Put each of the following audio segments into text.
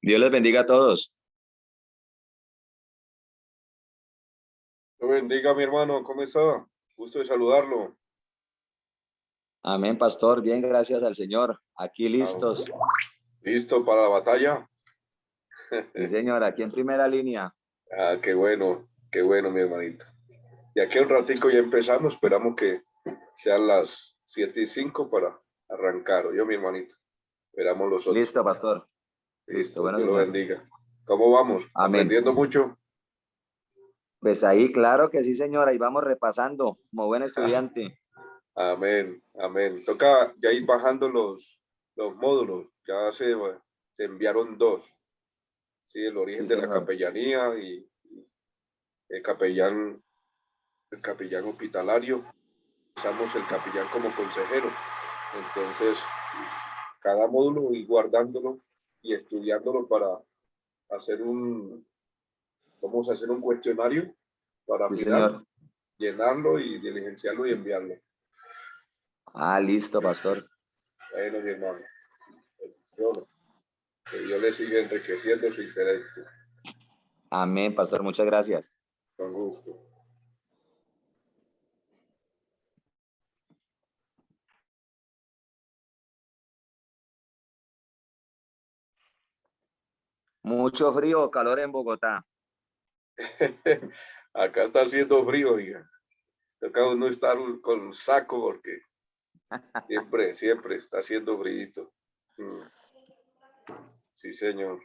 Dios les bendiga a todos. Dios bendiga, mi hermano. ¿Cómo está? Gusto de saludarlo. Amén, pastor. Bien, gracias al Señor. Aquí listos. ¿Listo para la batalla? Sí, señor, aquí en primera línea. Ah, qué bueno, mi hermanito. Y aquí un ratico ya empezamos. Esperamos que sean las 7:05 para arrancar. Yo, mi hermanito. Esperamos los otros. Listo, pastor. Listo, bueno, Dios lo señor. bendiga. ¿Cómo vamos? Amén. ¿Aprendiendo mucho? Pues ahí, claro que sí, señor. Ahí vamos repasando como buen estudiante. Amén, amén. Toca ya ir bajando los módulos. Ya se enviaron 2. Sí, el origen Sí, de la señor. capellanía y el capellán hospitalario. Usamos el capellán como consejero. Entonces, cada módulo ir guardándolo y estudiándolo para hacer vamos a hacer un cuestionario para Sí, final, señor. llenarlo y diligenciarlo y enviarlo. Ah, listo, pastor. Bueno, mi hermano. Bendiciones. Que Dios le siga enriqueciendo su intelecto. Amén, pastor. Muchas gracias. Con gusto. Mucho frío o calor en Bogotá. Acá está haciendo frío, oiga. Toca uno estar con saco porque siempre está haciendo frío. Sí, señor.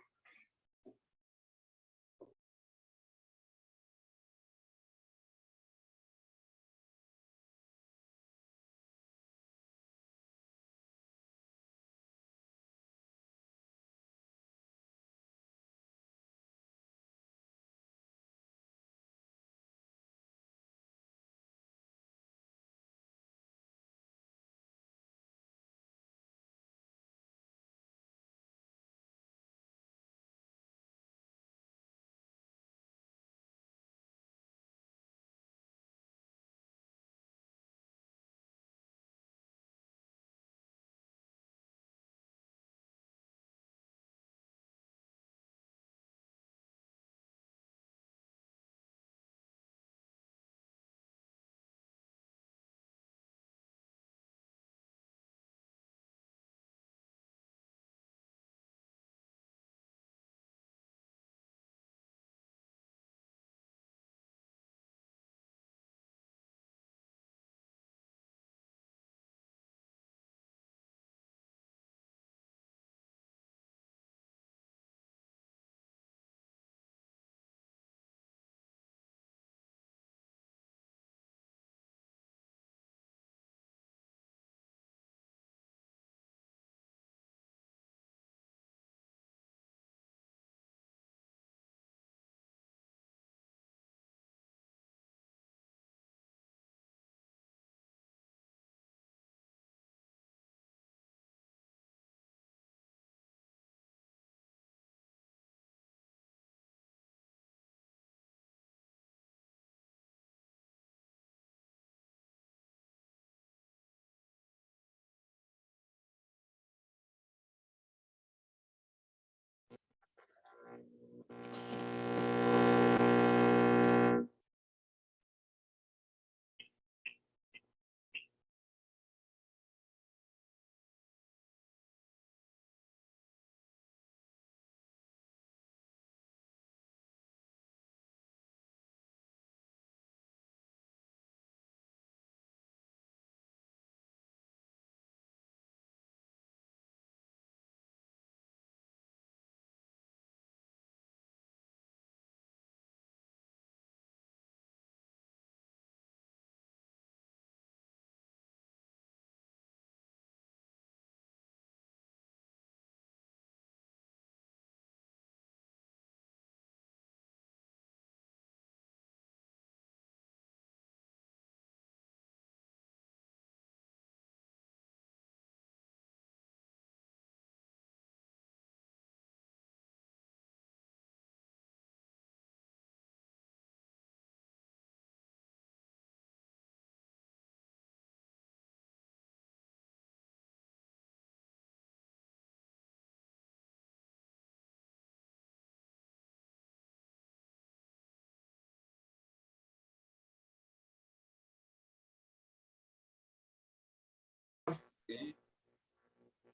y,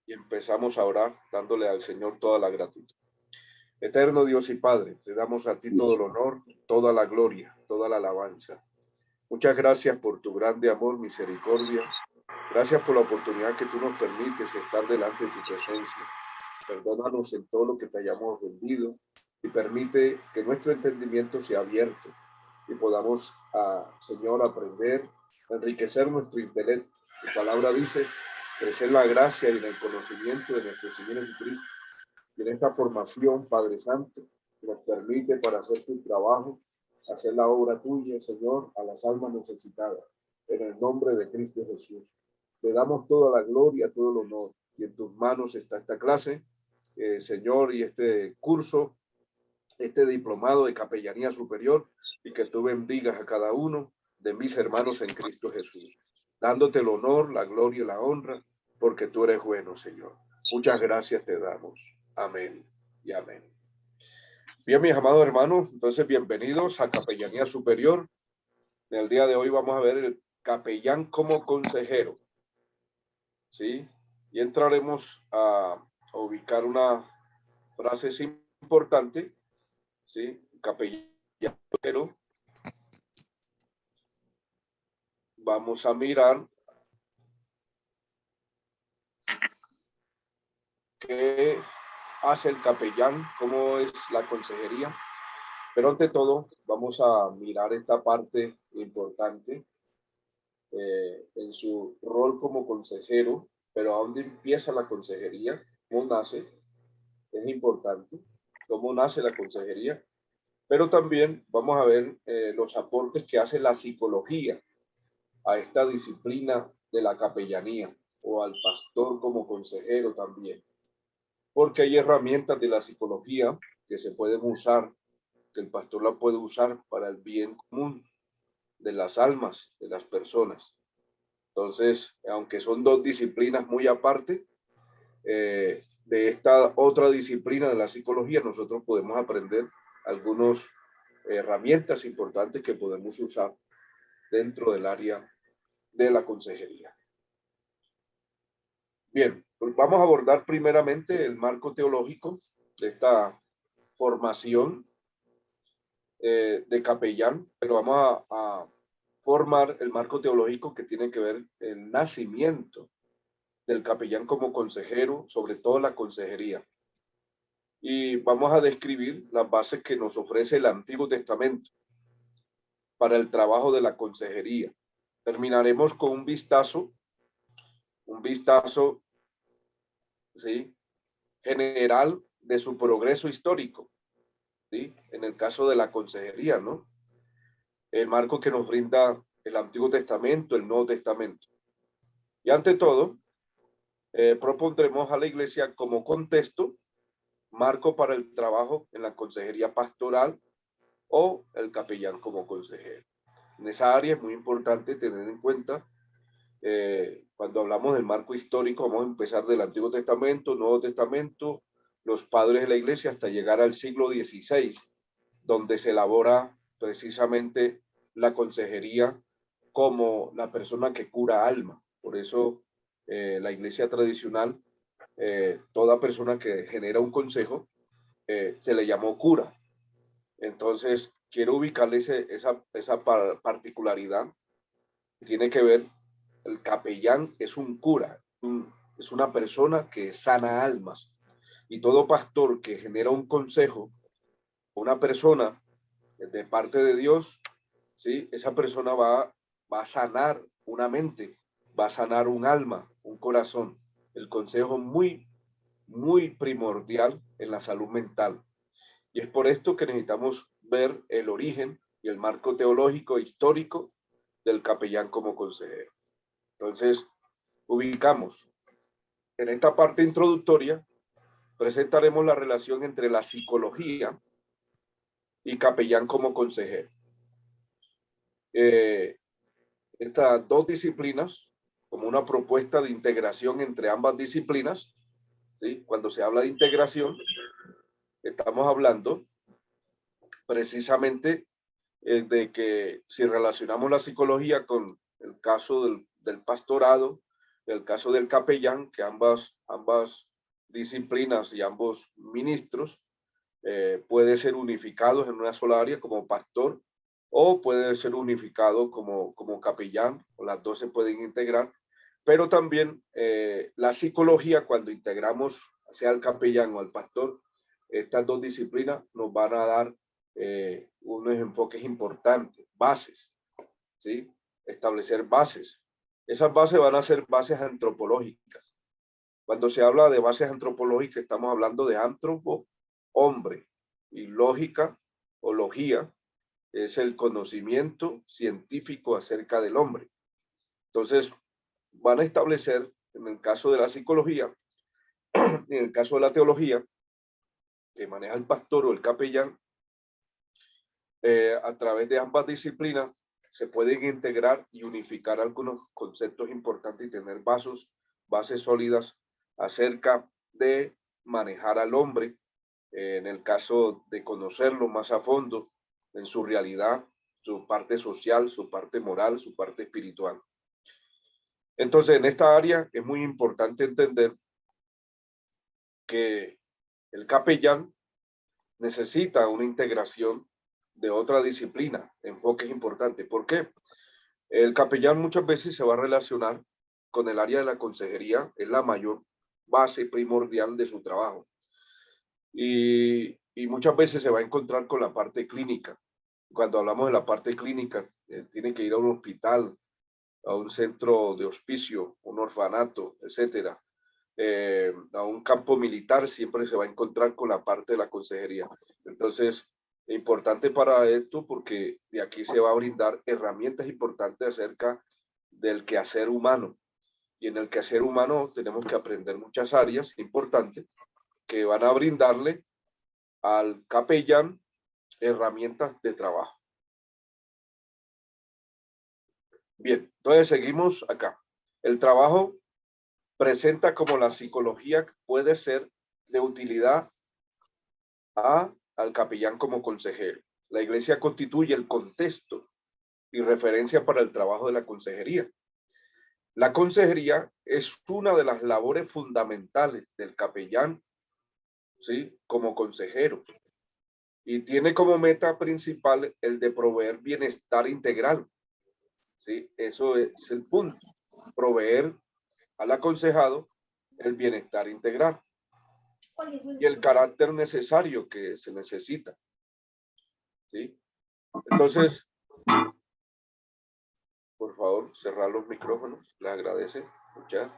y empezamos a orar dándole al Señor toda la gratitud. Eterno Dios y Padre, te damos a ti todo el honor, toda la gloria, toda la alabanza. Muchas gracias por tu grande amor, misericordia. Gracias por la oportunidad que tú nos permites estar delante de tu presencia. Perdónanos en todo lo que te hayamos ofendido y permite que nuestro entendimiento sea abierto y podamos, Señor, aprender, enriquecer nuestro intelecto. Tu palabra dice, crecer la gracia y en el conocimiento de nuestro Señor Jesucristo. Y en esta formación, Padre Santo, nos permite para hacer tu trabajo, hacer la obra tuya, Señor, a las almas necesitadas. En el nombre de Cristo Jesús. Te damos toda la gloria, todo el honor. Y en tus manos está esta clase, Señor, y este curso, este diplomado de capellanía superior, y que tú bendigas a cada uno de mis hermanos en Cristo Jesús, dándote el honor, la gloria y la honra, porque tú eres bueno, Señor. Muchas gracias te damos. Amén y amén. Bien, mis amados hermanos, entonces bienvenidos a Capellanía Superior. En el día de hoy vamos a ver el capellán como consejero, ¿sí? Y entraremos a ubicar una frase importante, ¿sí? Capellán, pero vamos a mirar qué hace el capellán, cómo es la consejería. Pero ante todo, vamos a mirar esta parte importante en su rol como consejero, pero ¿a dónde empieza la consejería? ¿Cómo nace? Es importante. ¿Cómo nace la consejería? Pero también vamos a ver los aportes que hace la psicología a esta disciplina de la capellanía o al pastor como consejero también. Porque hay herramientas de la psicología que se pueden usar, que el pastor la puede usar para el bien común de las almas, de las personas. Entonces, aunque son dos disciplinas muy aparte, de esta otra disciplina de la psicología, nosotros podemos aprender algunas herramientas importantes que podemos usar dentro del área de la consejería. Bien, pues vamos a abordar primeramente el marco teológico de esta formación de capellán, pero vamos a formar el marco teológico que tiene que ver el nacimiento del capellán como consejero, sobre todo la consejería. Y vamos a describir las bases que nos ofrece el Antiguo Testamento para el trabajo de la consejería. Terminaremos con un vistazo, ¿sí?, general de su progreso histórico, ¿sí?, en el caso de la consejería, ¿no? El marco que nos brinda el Antiguo Testamento, el Nuevo Testamento. Y ante todo, propondremos a la iglesia como contexto, marco para el trabajo en la consejería pastoral o el capellán como consejero. En esa área es muy importante tener en cuenta, cuando hablamos del marco histórico, vamos a empezar del Antiguo Testamento, Nuevo Testamento, los padres de la iglesia, hasta llegar al siglo XVI, donde se elabora precisamente la consejería como la persona que cura alma. Por eso la iglesia tradicional, toda persona que genera un consejo, se le llamó cura. Entonces, quiero ubicarle esa particularidad. Tiene que ver, el capellán es un cura, es una persona que sana almas. Y todo pastor que genera un consejo, una persona de parte de Dios, ¿sí?, esa persona va a sanar una mente, va a sanar un alma, un corazón. El consejo muy, muy primordial en la salud mental. Y es por esto que necesitamos ver el origen y el marco teológico histórico del capellán como consejero. Entonces, ubicamos. En esta parte introductoria, presentaremos la relación entre la psicología y capellán como consejero. Estas dos disciplinas, como una propuesta de integración entre ambas disciplinas, ¿sí? Cuando se habla de integración, estamos hablando precisamente de que si relacionamos la psicología con el caso del pastorado el caso del capellán, que ambas disciplinas y ambos ministros puede ser unificados en una sola área como pastor, o puede ser unificado como capellán, o las dos se pueden integrar, pero también la psicología, cuando integramos sea al capellán o al pastor, estas dos disciplinas nos van a dar unos enfoques importantes, bases, ¿sí? Establecer bases. Esas bases van a ser bases antropológicas. Cuando se habla de bases antropológicas, estamos hablando de antropo, hombre, y lógica o logía es el conocimiento científico acerca del hombre. Entonces, van a establecer, en el caso de la psicología, en el caso de la teología, que maneja el pastor o el capellán, a través de ambas disciplinas se pueden integrar y unificar algunos conceptos importantes y tener bases sólidas acerca de manejar al hombre, en el caso de conocerlo más a fondo en su realidad, su parte social, su parte moral, su parte espiritual. Entonces, en esta área es muy importante entender que el capellán necesita una integración de otra disciplina, enfoques importantes. ¿Por qué? El capellán muchas veces se va a relacionar con el área de la consejería, es la mayor base primordial de su trabajo. Y muchas veces se va a encontrar con la parte clínica. Cuando hablamos de la parte clínica, tiene que ir a un hospital, a un centro de hospicio, un orfanato, etcétera. A un campo militar, siempre se va a encontrar con la parte de la consejería. Entonces, importante para esto porque de aquí se va a brindar herramientas importantes acerca del quehacer humano. Y en el quehacer humano tenemos que aprender muchas áreas importantes que van a brindarle al capellán herramientas de trabajo. Bien, entonces seguimos acá. El trabajo presenta como la psicología puede ser de utilidad al capellán como consejero. La iglesia constituye el contexto y referencia para el trabajo de la consejería. La consejería es una de las labores fundamentales del capellán, ¿sí? Como consejero, y tiene como meta principal el de proveer bienestar integral, ¿sí? Eso es el punto, proveer al aconsejado el bienestar integral y el carácter necesario que se necesita, ¿sí? Entonces, por favor, cerrar los micrófonos, les agradece, escuchar,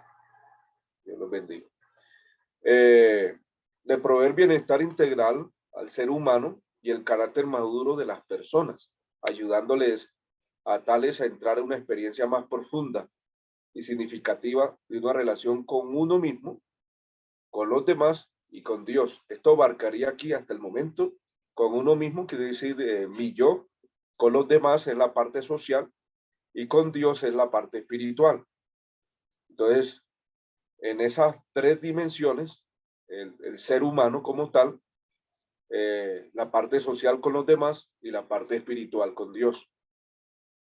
Dios los bendiga. De proveer bienestar integral al ser humano y el carácter maduro de las personas, ayudándoles a tales a entrar en una experiencia más profunda y significativa de una relación con uno mismo, con los demás y con Dios. Esto abarcaría aquí hasta el momento con uno mismo, quiere decir mi yo, con los demás es la parte social y con Dios es la parte espiritual. Entonces, en esas tres dimensiones, el ser humano como tal, la parte social con los demás y la parte espiritual con Dios.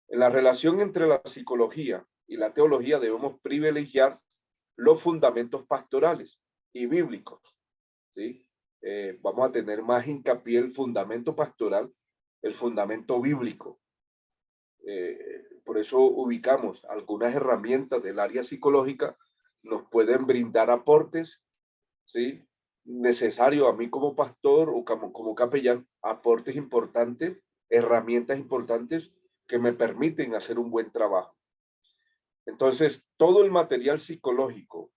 En la relación entre la psicología y la teología debemos privilegiar los fundamentos pastorales y bíblicos, ¿sí? Vamos a tener más hincapié el fundamento pastoral, el fundamento bíblico. Por eso ubicamos algunas herramientas del área psicológica, nos pueden brindar aportes, ¿sí? Necesario a mí como pastor o como capellán, aportes importantes, herramientas importantes que me permiten hacer un buen trabajo. Entonces, todo el material psicológico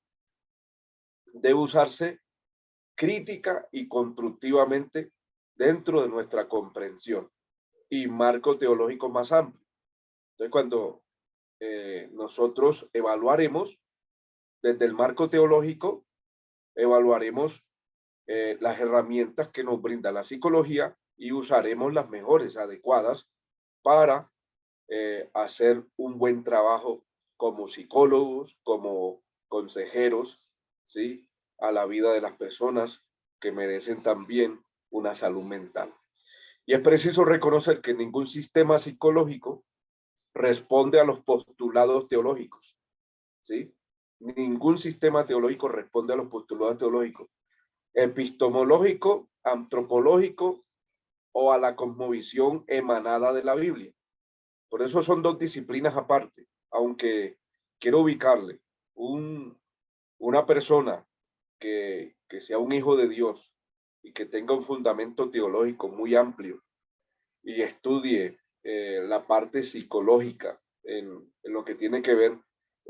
debe usarse crítica y constructivamente dentro de nuestra comprensión y marco teológico más amplio. Entonces, cuando nosotros evaluaremos desde el marco teológico, evaluaremos las herramientas que nos brinda la psicología y usaremos las mejores, adecuadas para hacer un buen trabajo como psicólogos, como consejeros, ¿sí? A la vida de las personas que merecen también una salud mental. Y es preciso reconocer que ningún sistema psicológico responde a los postulados teológicos, ¿sí? Ningún sistema teológico responde a los postulados teológicos, epistemológico, antropológico o a la cosmovisión emanada de la Biblia. Por eso son dos disciplinas aparte, aunque quiero ubicarle una persona que sea un hijo de Dios y que tenga un fundamento teológico muy amplio y estudie la parte psicológica en lo que tiene que ver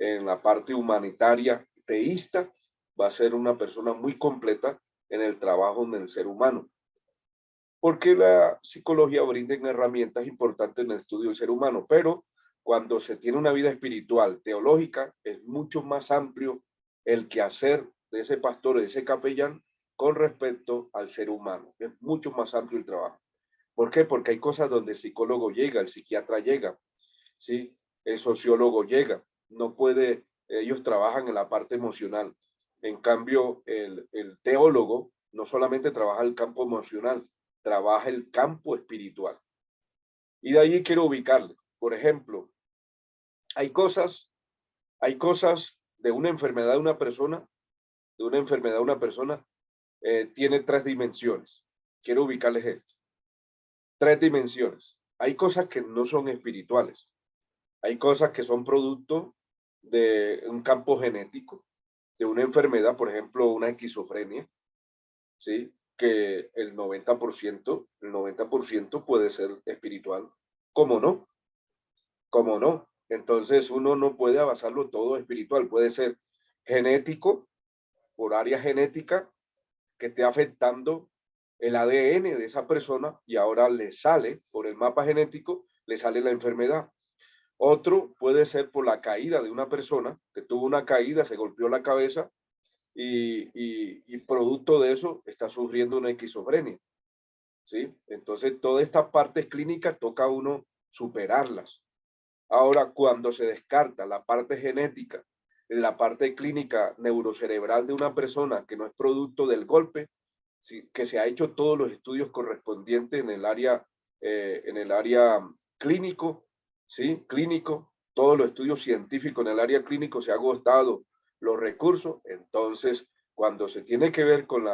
en la parte humanitaria teísta, va a ser una persona muy completa en el trabajo en el ser humano. Porque la psicología brinda herramientas importantes en el estudio del ser humano, pero cuando se tiene una vida espiritual, teológica, es mucho más amplio el quehacer de ese pastor, de ese capellán, con respecto al ser humano. Es mucho más amplio el trabajo. ¿Por qué? Porque hay cosas donde el psicólogo llega, el psiquiatra llega, ¿sí? El sociólogo llega. No puede, ellos trabajan en la parte emocional. En cambio, el teólogo no solamente trabaja el campo emocional, trabaja el campo espiritual. Y de ahí quiero ubicarle. Por ejemplo, hay cosas de una enfermedad de una persona, tiene tres dimensiones. Quiero ubicarles esto. Tres dimensiones. Hay cosas que no son espirituales. Hay cosas que son producto de un campo genético, de una enfermedad, por ejemplo, una esquizofrenia, ¿sí? Que el 90% puede ser espiritual. ¿Cómo no? ¿Cómo no? Entonces uno no puede basarlo todo espiritual, puede ser genético, por área genética, que esté afectando el ADN de esa persona y ahora le sale, por el mapa genético, le sale la enfermedad. Otro puede ser por la caída de una persona que tuvo una caída, se golpeó la cabeza y producto de eso está sufriendo una esquizofrenia, ¿sí? Entonces, todas estas partes clínicas toca a uno superarlas. Ahora, cuando se descarta la parte genética, la parte clínica neurocerebral de una persona que no es producto del golpe, ¿sí? Que se ha hecho todos los estudios correspondientes en el área clínico, ¿sí? Clínico, todos los estudios científicos en el área clínico se ha agotado los recursos. Entonces, cuando se tiene que ver con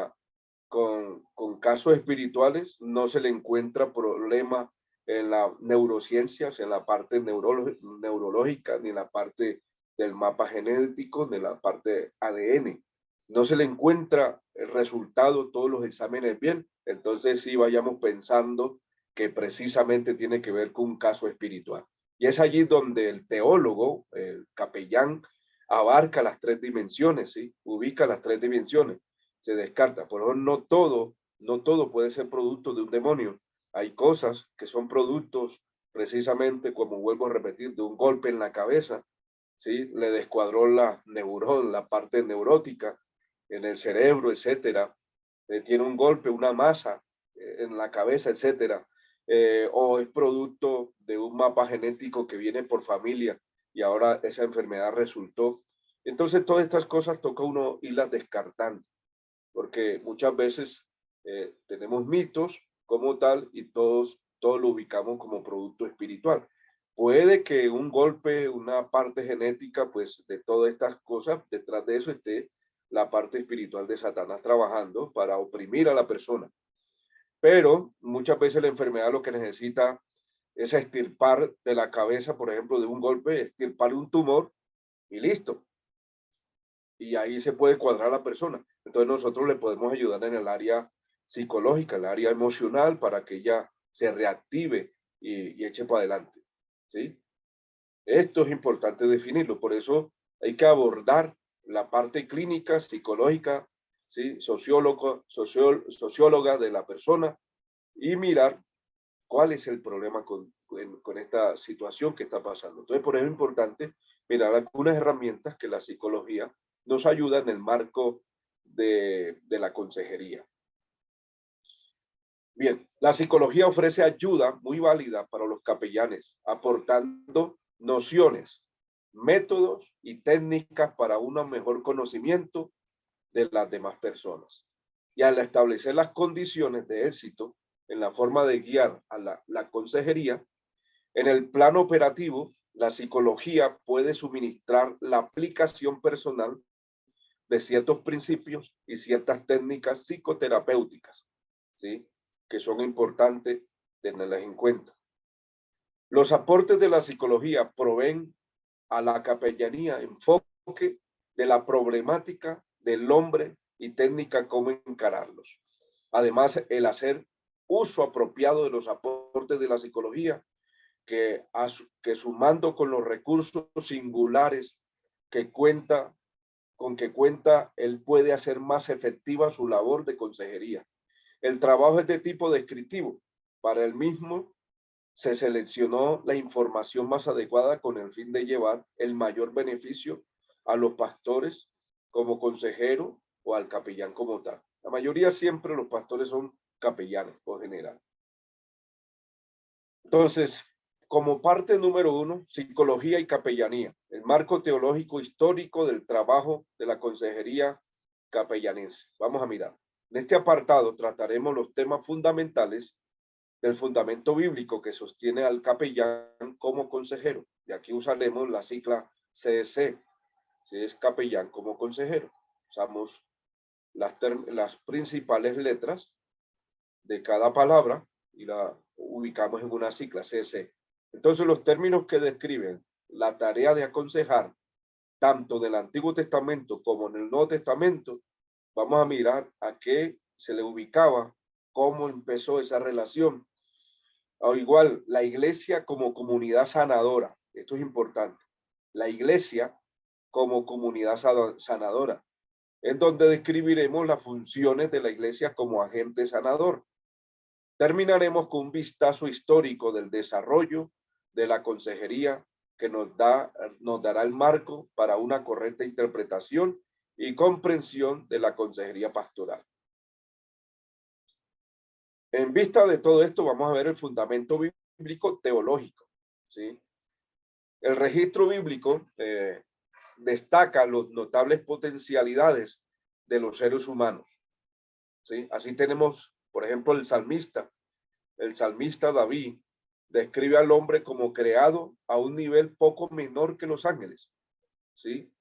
casos espirituales, no se le encuentra problema en la neurociencias, en la parte neurológica, ni en la parte del mapa genético, ni en la parte ADN. No se le encuentra el resultado, todos los exámenes bien. Entonces sí vayamos pensando que precisamente tiene que ver con un caso espiritual. Y es allí donde el teólogo, el capellán, abarca las tres dimensiones, ¿sí? Ubica las tres dimensiones, se descarta. Por eso no todo puede ser producto de un demonio. Hay cosas que son productos precisamente, como vuelvo a repetir, de un golpe en la cabeza, ¿sí? Le descuadró la neurona, la parte neurótica en el cerebro, etcétera. Tiene un golpe, una masa en la cabeza, etcétera. O es producto de un mapa genético que viene por familia y ahora esa enfermedad resultó. Entonces, todas estas cosas toca uno irlas descartando, porque muchas veces tenemos mitos como tal y todos lo ubicamos como producto espiritual. Puede que un golpe, una parte genética, pues de todas estas cosas, detrás de eso esté la parte espiritual de Satanás trabajando para oprimir a la persona. Pero muchas veces la enfermedad lo que necesita es extirpar de la cabeza, por ejemplo, de un golpe, extirpar un tumor y listo. Y ahí se puede cuadrar a la persona. Entonces nosotros le podemos ayudar en el área psicológica, el área emocional, para que ella se reactive y eche para adelante, ¿sí? Esto es importante definirlo, por eso hay que abordar la parte clínica, psicológica, ¿sí? Socióloga de la persona y mirar cuál es el problema con esta situación que está pasando. Entonces, por eso es importante mirar algunas herramientas que la psicología nos ayuda en el marco de la consejería. Bien, la psicología ofrece ayuda muy válida para los capellanes, aportando nociones, métodos y técnicas para un mejor conocimiento de las demás personas. Y al establecer las condiciones de éxito en la forma de guiar a la consejería, en el plano operativo, la psicología puede suministrar la aplicación personal de ciertos principios y ciertas técnicas psicoterapéuticas, ¿sí? Que son importantes tenerlas en cuenta. Los aportes de la psicología proveen a la capellanía enfoque de la problemática del hombre y técnica cómo encararlos. Además, el hacer uso apropiado de los aportes de la psicología que sumando con los recursos singulares que cuenta, él puede hacer más efectiva su labor de consejería. El trabajo es de tipo descriptivo. Para el mismo se seleccionó la información más adecuada con el fin de llevar el mayor beneficio a los pastores como consejero o al capellán como tal. La mayoría siempre los pastores son capellanes por general. Entonces, como parte número 1, psicología y capellanía, el marco teológico histórico del trabajo de la consejería capellanense. Vamos a mirar. En este apartado trataremos los temas fundamentales del fundamento bíblico que sostiene al capellán como consejero. Y aquí usaremos la sigla CSC, si es capellán como consejero. Usamos las principales letras de cada palabra y la ubicamos en una sigla CC. Entonces, los términos que describen la tarea de aconsejar, tanto del Antiguo Testamento como en el Nuevo Testamento, vamos a mirar a qué se le ubicaba, cómo empezó esa relación. O igual, la iglesia como comunidad sanadora. Esto es importante. La iglesia como comunidad sanadora, en donde describiremos las funciones de la iglesia como agente sanador. Terminaremos con un vistazo histórico del desarrollo de la consejería que nos dará el marco para una correcta interpretación y comprensión de la consejería pastoral. En vista de todo esto, vamos a ver el fundamento bíblico teológico, ¿sí? El registro bíblico destaca las notables potencialidades de los seres humanos, ¿sí? Así tenemos, por ejemplo, el salmista David describe al hombre como creado a un nivel poco menor que los ángeles, ¿sí?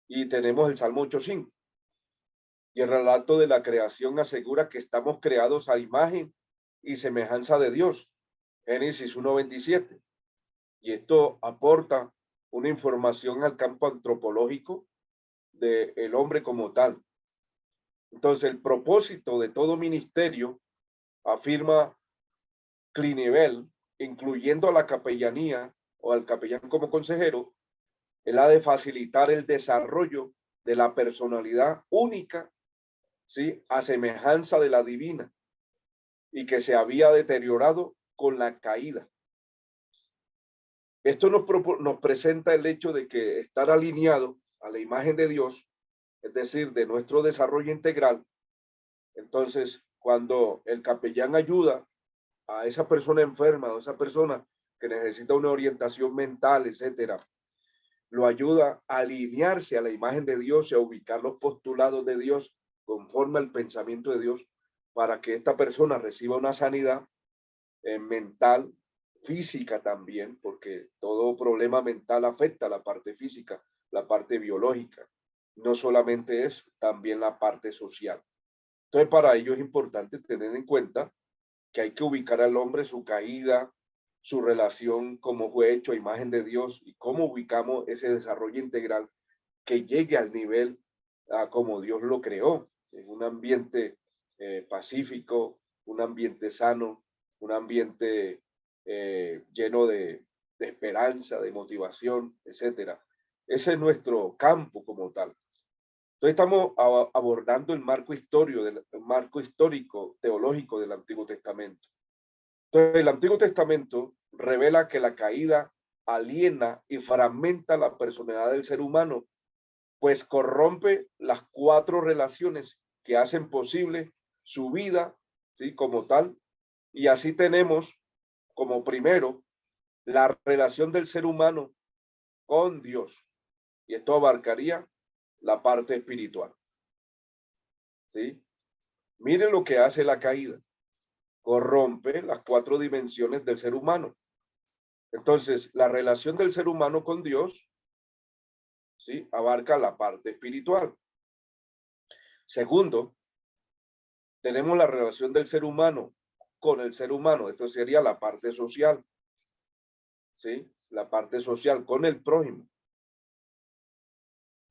Y tenemos el Salmo 8:5. Y el relato de la creación asegura que estamos creados a imagen y semejanza de Dios. Génesis 1:27. Y esto aporta una información al campo antropológico del hombre como tal. Entonces, el propósito de todo ministerio, afirma Clinivel, incluyendo a la capellanía o al capellán como consejero, él ha de facilitar el desarrollo de la personalidad única, ¿sí? A semejanza de la divina y que se había deteriorado con la caída. Esto nos presenta el hecho de que estar alineado a la imagen de Dios, es decir, de nuestro desarrollo integral. Entonces, cuando el capellán ayuda a esa persona enferma o esa persona que necesita una orientación mental, etcétera, lo ayuda a alinearse a la imagen de Dios y a ubicar los postulados de Dios conforme al pensamiento de Dios para que esta persona reciba una sanidad mental, física también, porque todo problema mental afecta la parte física, la parte biológica. No solamente es, también la parte social. Entonces, para ello es importante tener en cuenta que hay que ubicar al hombre, su caída, su relación, cómo fue hecho a imagen de Dios y cómo ubicamos ese desarrollo integral que llegue al nivel como Dios lo creó, en un ambiente pacífico, un ambiente sano, un ambiente lleno de esperanza, de motivación, etcétera. Ese es nuestro campo como tal. Entonces estamos abordando el marco histórico teológico del Antiguo Testamento. Entonces el Antiguo Testamento revela que la caída aliena y fragmenta la personalidad del ser humano, pues corrompe las 4 relaciones que hacen posible su vida, ¿sí? Como tal. Y así tenemos como primero la relación del ser humano con Dios. Y esto abarcaría la parte espiritual, ¿sí? Miren lo que hace la caída. Corrompe las 4 dimensiones del ser humano. Entonces, la relación del ser humano con Dios, ¿sí?, abarca la parte espiritual. Segundo, tenemos la relación del ser humano con el ser humano. Esto sería la parte social, ¿sí? La parte social con el prójimo.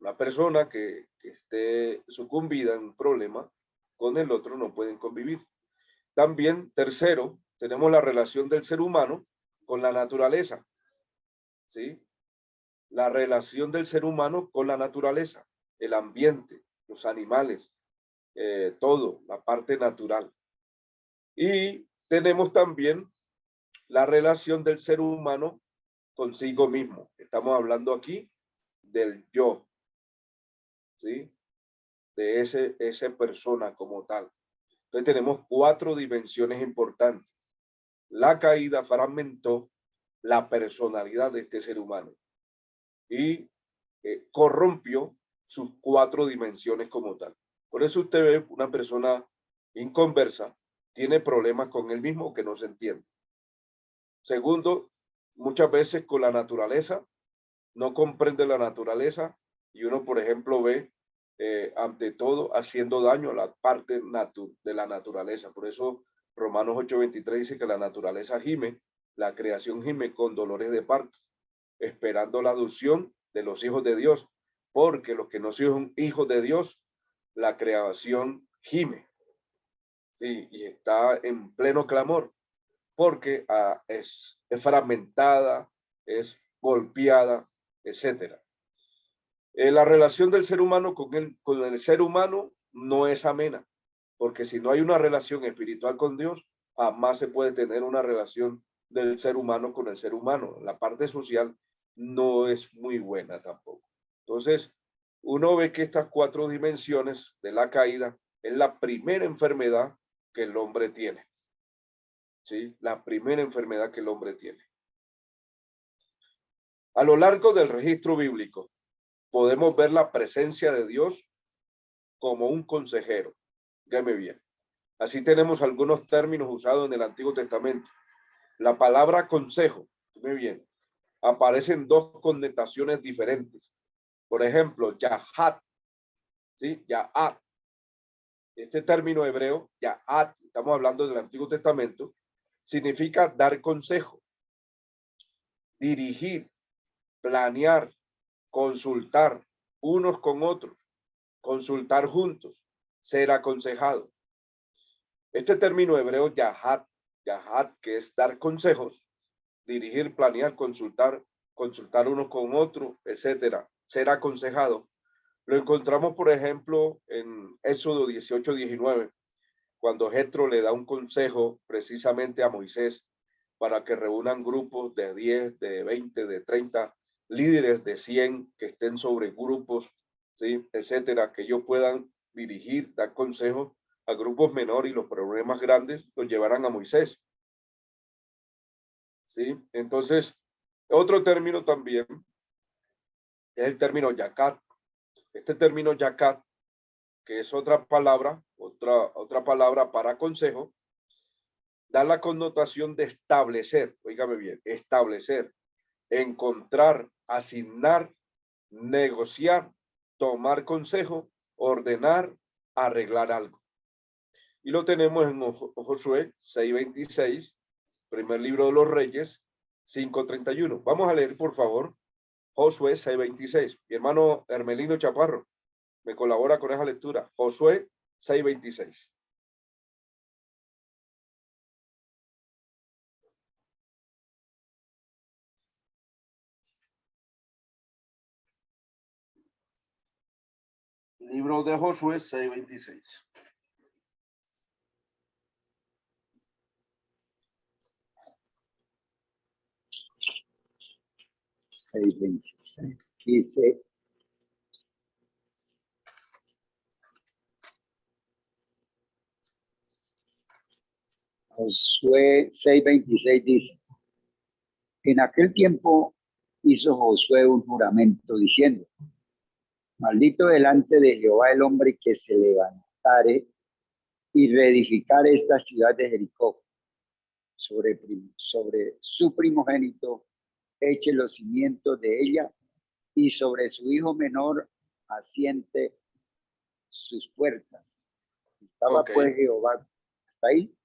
Una persona que esté sucumbida en un problema con el otro no pueden convivir. También, tercero, tenemos la relación del ser humano con la naturaleza, ¿sí? La relación del ser humano con la naturaleza, el ambiente, los animales, todo, la parte natural. Y tenemos también la relación del ser humano consigo mismo. Estamos hablando aquí del yo, ¿sí? De esa persona como tal. Entonces tenemos 4 dimensiones importantes. La caída fragmentó la personalidad de este ser humano y corrompió sus 4 dimensiones como tal. Por eso usted ve una persona inconversa, tiene problemas con él mismo que no se entiende. Segundo, muchas veces con la naturaleza, no comprende la naturaleza y uno, por ejemplo, ve ante todo haciendo daño a la parte de la naturaleza. Por eso Romanos 8:23 dice que la naturaleza gime, la creación gime con dolores de parto, esperando la adopción de los hijos de Dios, porque los que no son hijos de Dios, la creación gime, ¿sí?, y está en pleno clamor, porque es fragmentada, es golpeada, etcétera. La relación del ser humano con el ser humano no es amena, porque si no hay una relación espiritual con Dios, jamás se puede tener una relación del ser humano con el ser humano. La parte social no es muy buena tampoco. Entonces, uno ve que estas 4 dimensiones de la caída es la primera enfermedad que el hombre tiene. ¿Sí? La primera enfermedad que el hombre tiene. A lo largo del registro bíblico, podemos ver la presencia de Dios como un consejero. Dígame bien. Así tenemos algunos términos usados en el Antiguo Testamento. La palabra consejo, muy bien, aparece en 2 connotaciones diferentes. Por ejemplo, Yahat, ¿sí? Yahat. Este término hebreo, Yahat, estamos hablando del Antiguo Testamento, significa dar consejo, dirigir, planear, consultar unos con otros, consultar juntos, ser aconsejado. Este término hebreo, Yahat, que es dar consejos, dirigir, planear, consultar unos con otros, etcétera, ser aconsejado. Lo encontramos, por ejemplo, en Éxodo 18:19, cuando Jetro le da un consejo precisamente a Moisés para que reúnan grupos de 10, de 20, de 30, líderes de 100 que estén sobre grupos, ¿sí?, etcétera, que ellos puedan dirigir, dar consejos a grupos menores y los problemas grandes los llevarán a Moisés. ¿Sí? Entonces, otro término también es el término yacat. Este término yacat, que es otra palabra para consejo, da la connotación de establecer, oígame bien, establecer, encontrar, asignar, negociar, tomar consejo, ordenar, arreglar algo. Y lo tenemos en Josué 6:26, primer libro de los Reyes 5:31. Vamos a leer, por favor, Josué 6:26. Mi hermano Hermelino Chaparro me colabora con esa lectura. Josué 6:26. Libro de Josué 6:26. Dice, Josué 6:26 dice, en aquel tiempo hizo Josué un juramento diciendo, maldito delante de Jehová el hombre que se levantare y reedificare esta ciudad de Jericó, sobre su primogénito eche los cimientos de ella, y sobre su hijo menor asiente sus puertas. Estaba Ok. pues Jehová. ¿Está ahí?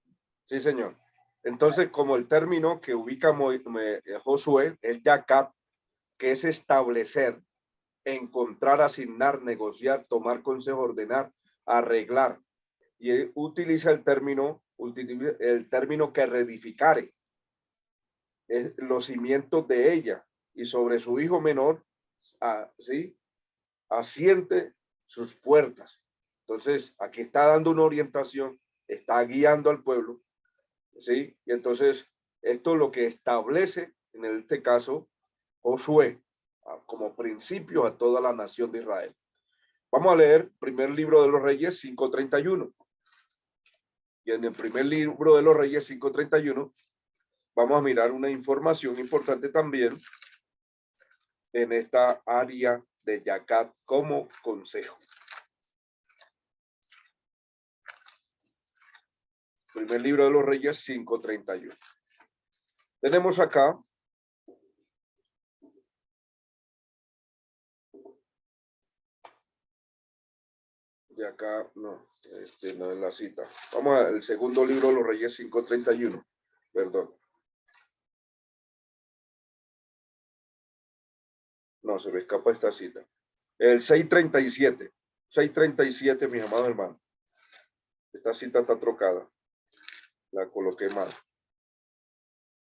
Sí, señor. Entonces, como el término que ubica Josué es yacat, que es establecer, encontrar, asignar, negociar, tomar consejo, ordenar, arreglar. Y él utiliza el término que reedificare, es los cimientos de ella, y sobre su hijo menor, ¿sí? Asiente sus puertas. Entonces, aquí está dando una orientación, está guiando al pueblo, ¿sí? Y entonces, esto es lo que establece, en este caso, Josué, como principio a toda la nación de Israel. Vamos a leer primer libro de los Reyes 5:31. Y en el primer libro de los Reyes 5:31 vamos a mirar una información importante también en esta área de yacat como consejo. Primer libro de los Reyes 5:31. Tenemos acá de acá, no, no es la cita. Vamos al segundo libro de los Reyes 5:31. Perdón. No, se me escapa esta cita. El 6:37. 6:37, mis amados hermanos. Esta cita está trocada. La coloqué mal.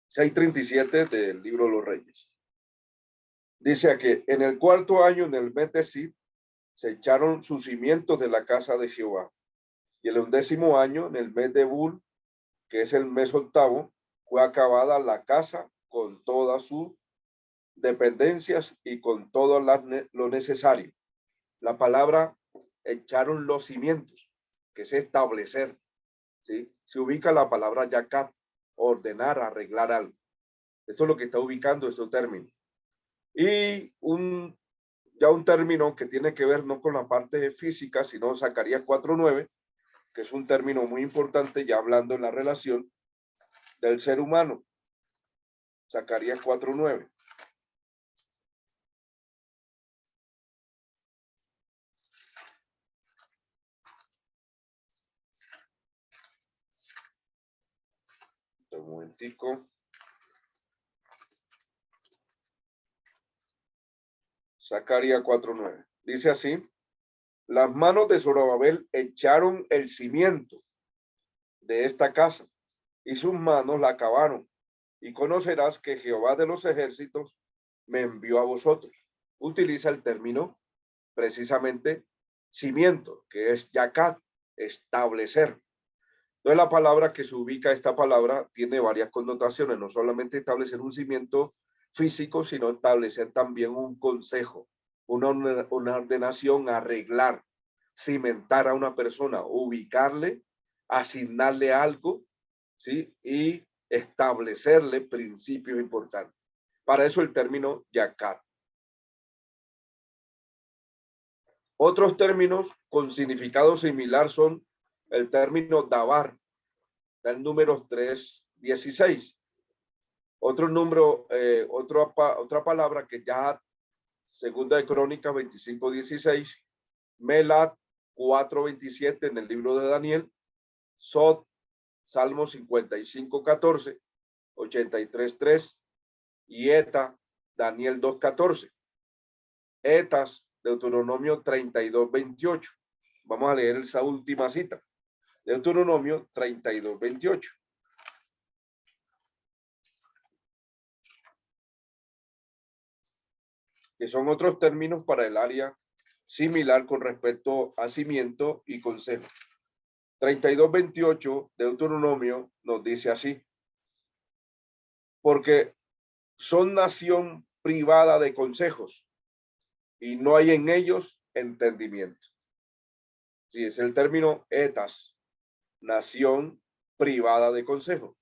6:37 del libro de los Reyes. Dice aquí, en el cuarto año, en el mes de Sid, se echaron sus cimientos de la casa de Jehová. Y en el 11º año, en el mes de Bul, que es el mes octavo, fue acabada la casa con todas sus dependencias y con todo lo necesario. La palabra echaron los cimientos, que es establecer, ¿sí? Se ubica la palabra yacat, ordenar, arreglar algo. Eso es lo que está ubicando ese término. Y ya un término que tiene que ver no con la parte física, sino Zacarías 4:9, que es un término muy importante ya hablando en la relación del ser humano. Zacarías 4:9. Un momentico. Zacarías 4:9. Dice así: las manos de Zorobabel echaron el cimiento de esta casa y sus manos la acabaron. Y conocerás que Jehová de los ejércitos me envió a vosotros. Utiliza el término precisamente cimiento, que es yacat, establecer. Entonces la palabra que se ubica, esta palabra tiene varias connotaciones, no solamente establecer un cimiento físico, sino establecer también un consejo, una ordenación, arreglar, cimentar a una persona, ubicarle, asignarle algo, ¿sí? Y establecerle principios importantes. Para eso el término yacat. Otros términos con significado similar son el término dabar, el número 3:16. Otro número, otra palabra que ya, segunda de Crónicas 25:16, Melat 4:27 en el libro de Daniel, Sot, Salmo 55:14, 83:3 y Eta, Daniel 2:14. Etas, Deuteronomio 32:28. Vamos a leer esa última cita. Deuteronomio 32:28. Que son otros términos para el área similar con respecto a cimiento y consejo. 32:28 de Deuteronomio nos dice así: porque son nación privada de consejos y no hay en ellos entendimiento. Sí, es el término etas, nación privada de consejo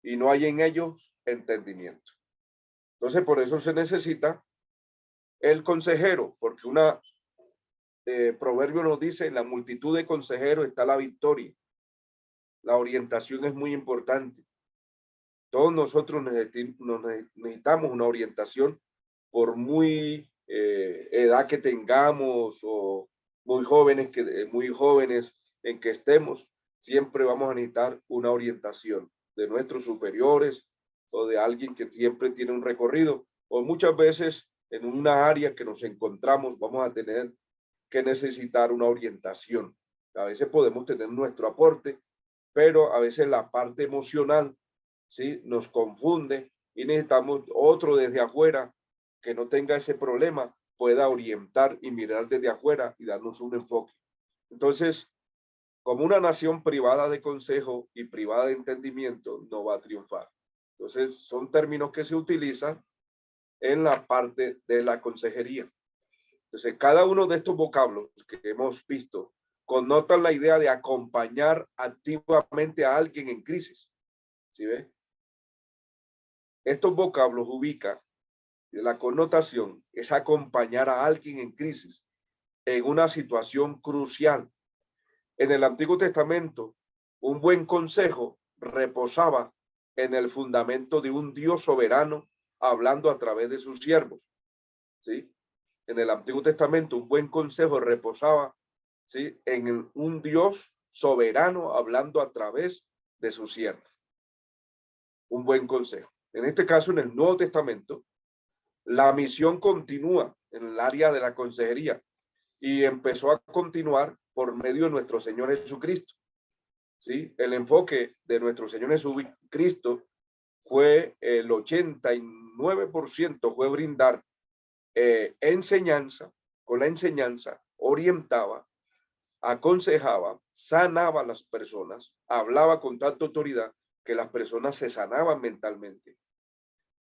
y no hay en ellos entendimiento. Entonces, por eso se necesita el consejero, porque proverbio nos dice: en la multitud de consejeros está la victoria. La orientación es muy importante. Todos nosotros necesitamos una orientación, por muy edad que tengamos o muy jóvenes en que estemos, siempre vamos a necesitar una orientación de nuestros superiores o de alguien que siempre tiene un recorrido, o muchas veces en una área que nos encontramos vamos a tener que necesitar una orientación. A veces podemos tener nuestro aporte, pero a veces la parte emocional, ¿sí?, nos confunde y necesitamos otro desde afuera que no tenga ese problema, pueda orientar y mirar desde afuera y darnos un enfoque. Entonces, como una nación privada de consejo y privada de entendimiento, no va a triunfar. Entonces, son términos que se utilizan en la parte de la consejería. Entonces, cada uno de estos vocablos que hemos visto connotan la idea de acompañar activamente a alguien en crisis. ¿Sí ve? Estos vocablos ubican la connotación es acompañar a alguien en crisis, en una situación crucial. En el Antiguo Testamento, un buen consejo reposaba en el fundamento de un Dios soberano hablando a través de sus siervos. ¿Sí? En el Antiguo Testamento, un buen consejo reposaba, ¿sí?, en un Dios soberano hablando a través de sus siervos. Un buen consejo. En este caso, en el Nuevo Testamento, la misión continúa en el área de la consejería y empezó a continuar por medio de nuestro Señor Jesucristo. ¿Sí? El enfoque de nuestro Señor Jesucristo fue el 89% fue brindar enseñanza. Con la enseñanza orientaba, aconsejaba, sanaba a las personas, hablaba con tanta autoridad que las personas se sanaban mentalmente.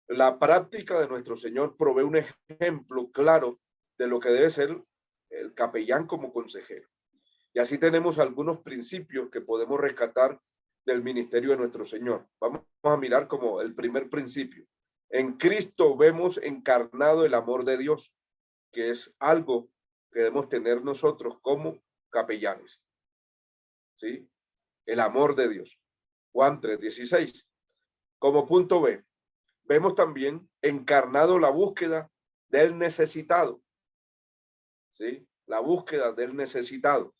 La práctica de nuestro Señor provee un ejemplo claro de lo que debe ser el capellán como consejero. Y así tenemos algunos principios que podemos rescatar del ministerio de nuestro Señor. Vamos a mirar como el primer principio. En Cristo vemos encarnado el amor de Dios, que es algo que debemos tener nosotros como capellanes. ¿Sí? El amor de Dios. Juan 3:16. Como punto B, vemos también encarnado la búsqueda del necesitado. ¿Sí? La búsqueda del necesitado.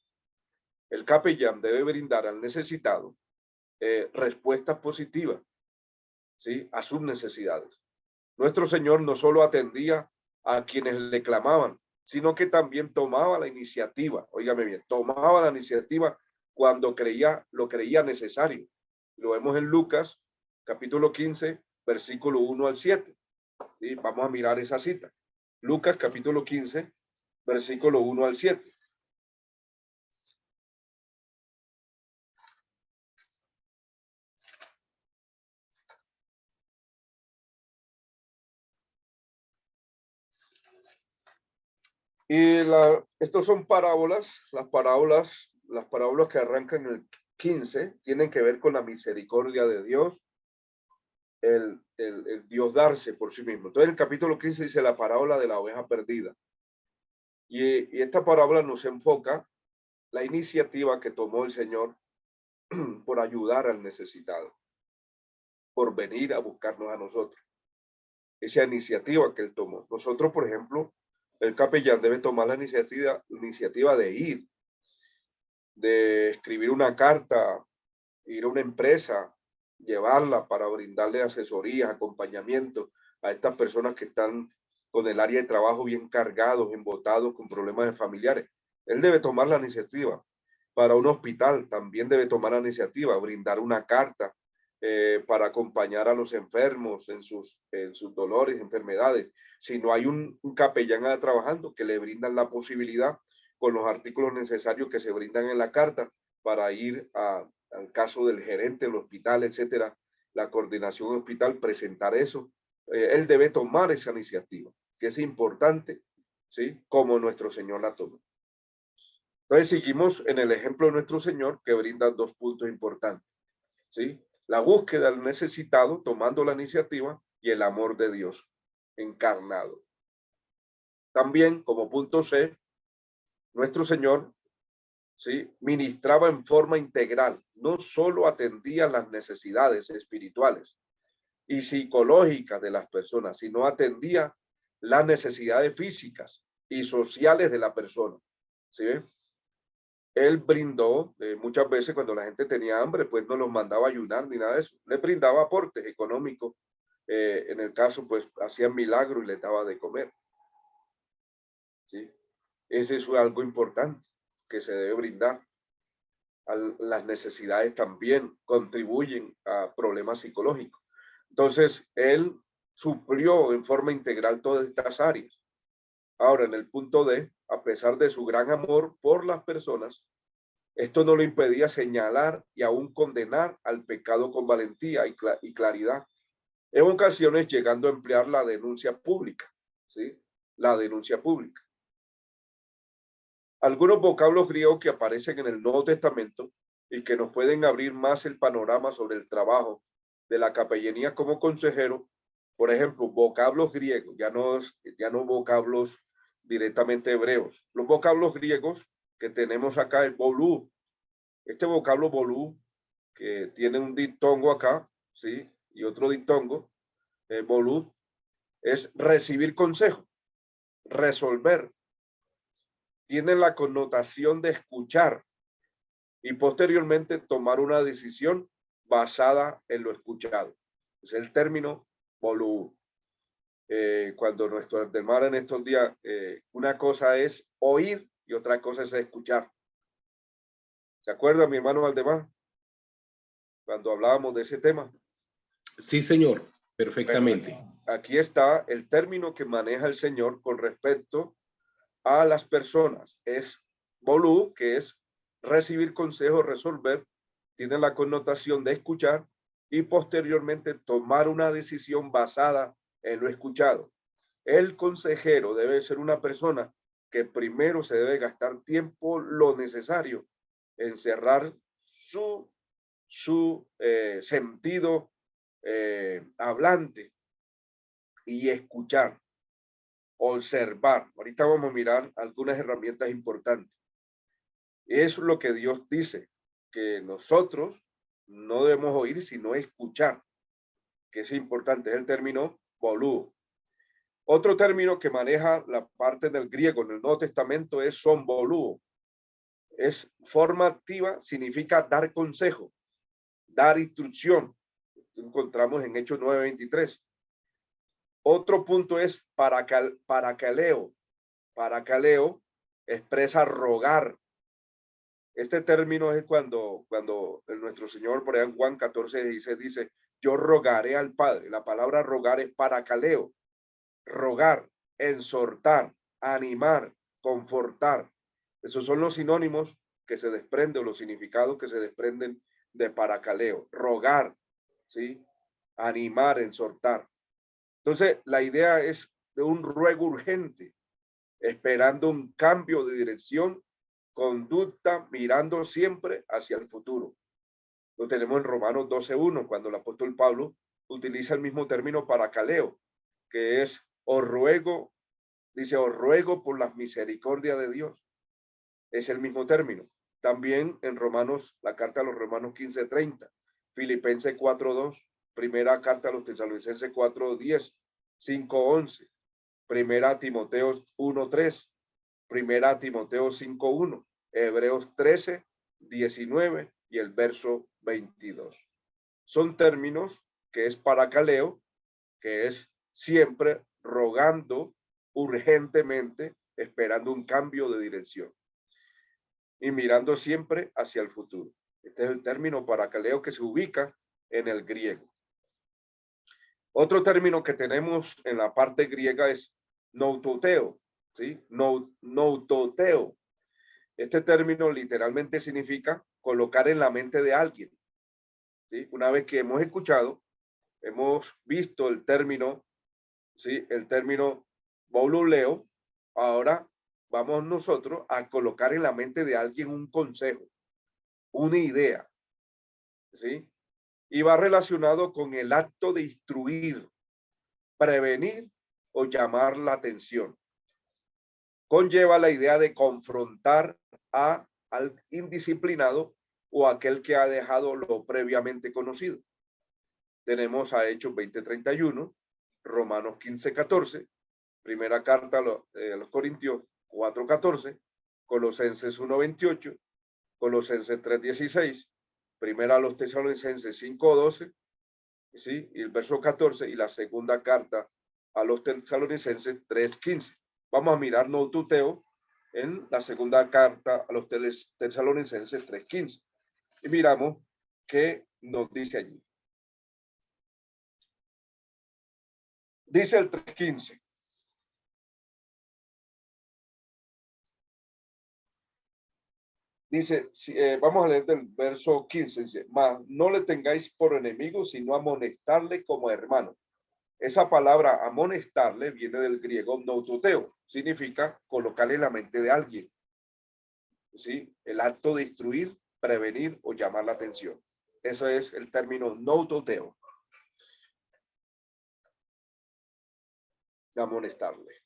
El capellán debe brindar al necesitado respuestas positivas, ¿sí?, a sus necesidades. Nuestro Señor no solo atendía a quienes le clamaban, sino que también tomaba la iniciativa, óigame bien, tomaba la iniciativa cuando lo creía necesario. Lo vemos en Lucas, capítulo 15, versículo 1 al 7. ¿Sí? Vamos a mirar esa cita. Lucas, capítulo 15, versículo 1 al 7. Y estos son parábolas, las parábolas que arrancan en el 15 tienen que ver con la misericordia de Dios, el Dios darse por sí mismo. Entonces, en el capítulo 15 dice la parábola de la oveja perdida. Y esta parábola nos enfoca la iniciativa que tomó el Señor por ayudar al necesitado, por venir a buscarnos a nosotros. Esa iniciativa que él tomó. Nosotros, por ejemplo, el capellán debe tomar la iniciativa de ir, de escribir una carta, ir a una empresa, llevarla para brindarle asesorías, acompañamiento a estas personas que están con el área de trabajo bien cargados, embotados con problemas de familiares. Él debe tomar la iniciativa. Para un hospital también debe tomar la iniciativa, brindar una carta para acompañar a los enfermos en sus dolores, enfermedades. Si no hay un capellán trabajando que le brindan la posibilidad con los artículos necesarios que se brindan en la carta para ir al caso del gerente del hospital, etcétera, la coordinación del hospital, presentar eso. Él debe tomar esa iniciativa, que es importante, ¿sí?, como nuestro Señor la tomó. Entonces seguimos en el ejemplo de nuestro Señor, que brinda dos puntos importantes, ¿sí? La búsqueda del necesitado, tomando la iniciativa, y el amor de Dios encarnado. También, como punto C, nuestro Señor, ¿sí?, ministraba en forma integral, no solo atendía las necesidades espirituales, y psicológicas de las personas, sino atendía las necesidades físicas y sociales de la persona. ¿Sí ven? Él brindó, muchas veces cuando la gente tenía hambre, pues no los mandaba a ayunar ni nada de eso. Le brindaba aportes económicos. En el caso, pues hacían milagros y les daba de comer. ¿Sí? Ese es algo importante que se debe brindar. Las necesidades también contribuyen a problemas psicológicos. Entonces, él suplió en forma integral todas estas áreas. Ahora, en el punto D, a pesar de su gran amor por las personas, esto no lo impedía señalar y aún condenar al pecado con valentía y claridad, en ocasiones llegando a emplear la denuncia pública, ¿sí? La denuncia pública. Algunos vocablos griegos que aparecen en el Nuevo Testamento y que nos pueden abrir más el panorama sobre el trabajo de la capellanía como consejero. Por ejemplo, vocablos griegos, ya no vocablos directamente hebreos. Los vocablos griegos que tenemos acá es bolú. Este vocablo bolú, que tiene un diptongo acá, ¿sí? Y otro diptongo, bolú, es recibir consejo, resolver. Tiene la connotación de escuchar y posteriormente tomar una decisión basada en lo escuchado. Es el término bolú. Cuando nuestro hermano en estos días, una cosa es oír y otra cosa es escuchar. ¿Se acuerda mi hermano Valdemar? Cuando hablábamos de ese tema. Sí, señor, perfectamente. Bueno, aquí está el término que maneja el Señor con respecto a las personas. Es bolú, que es recibir consejo, resolver, tiene la connotación de escuchar y posteriormente tomar una decisión basada en lo escuchado. El consejero debe ser una persona que primero se debe gastar tiempo lo necesario en cerrar su sentido hablante y escuchar, observar. Ahorita vamos a mirar algunas herramientas importantes. Es lo que Dios dice, que nosotros no debemos oír, sino escuchar, que es importante, es el término bolú. Otro término que maneja la parte del griego en el Nuevo Testamento es son bolú. Es forma activa, significa dar consejo, dar instrucción. Encontramos en Hechos 9:23. Otro punto es paracaleo. Paracaleo expresa rogar. Este término es cuando nuestro Señor, por ejemplo, en Juan 14:16 dice, yo rogaré al Padre. La palabra rogar es paracaleo. Rogar, exhortar, animar, confortar. Esos son los sinónimos que se desprenden, o los significados que se desprenden de paracaleo. Rogar, ¿sí? Animar, exhortar. Entonces, la idea es de un ruego urgente, esperando un cambio de dirección, conducta, mirando siempre hacia el futuro. Lo tenemos en Romanos 12:1, cuando el apóstol Pablo utiliza el mismo término paracaleo, que es os ruego, dice, os ruego por las misericordias de Dios. Es el mismo término. También en Romanos, la carta a los Romanos 15:30, Filipenses 4:2, primera carta a los Tesalonicenses 4:10, 5:11, primera Timoteo 1:3, primera Timoteo 5:1, Hebreos 13:19 y el verso 22. Son términos que es paracaleo, que es siempre rogando urgentemente, esperando un cambio de dirección y mirando siempre hacia el futuro. Este es el término paracaleo que se ubica en el griego. Otro término que tenemos en la parte griega es noutoteo, ¿sí? Noutoteo. Este término literalmente significa colocar en la mente de alguien, ¿sí? Una vez que hemos escuchado, hemos visto el término, ¿sí? El término boluleo, ahora vamos nosotros a colocar en la mente de alguien un consejo, una idea, ¿sí? Y va relacionado con el acto de instruir, prevenir o llamar la atención. Conlleva la idea de confrontar al indisciplinado o aquel que ha dejado lo previamente conocido. tenemos a Hechos 20:31, Romanos 15:14, primera carta a los Corintios 4:14, Colosenses 1:28, Colosenses 3:16, primera a los Tesalonicenses 5:12, ¿sí? Y el verso 14, y la segunda carta a los Tesalonicenses 3:15. Vamos a mirar Noututeo en la segunda carta a los Tesalonicenses 3:15. Y miramos qué nos dice allí. Dice el 3:15. Dice, vamos a leer del verso 15, dice, mas no le tengáis por enemigo, sino amonestarle como hermano. Esa palabra amonestarle viene del griego noututeo, significa colocarle en la mente de alguien. ¿Sí? El acto de instruir, prevenir o llamar la atención. Eso es el término noututeo. Amonestarle.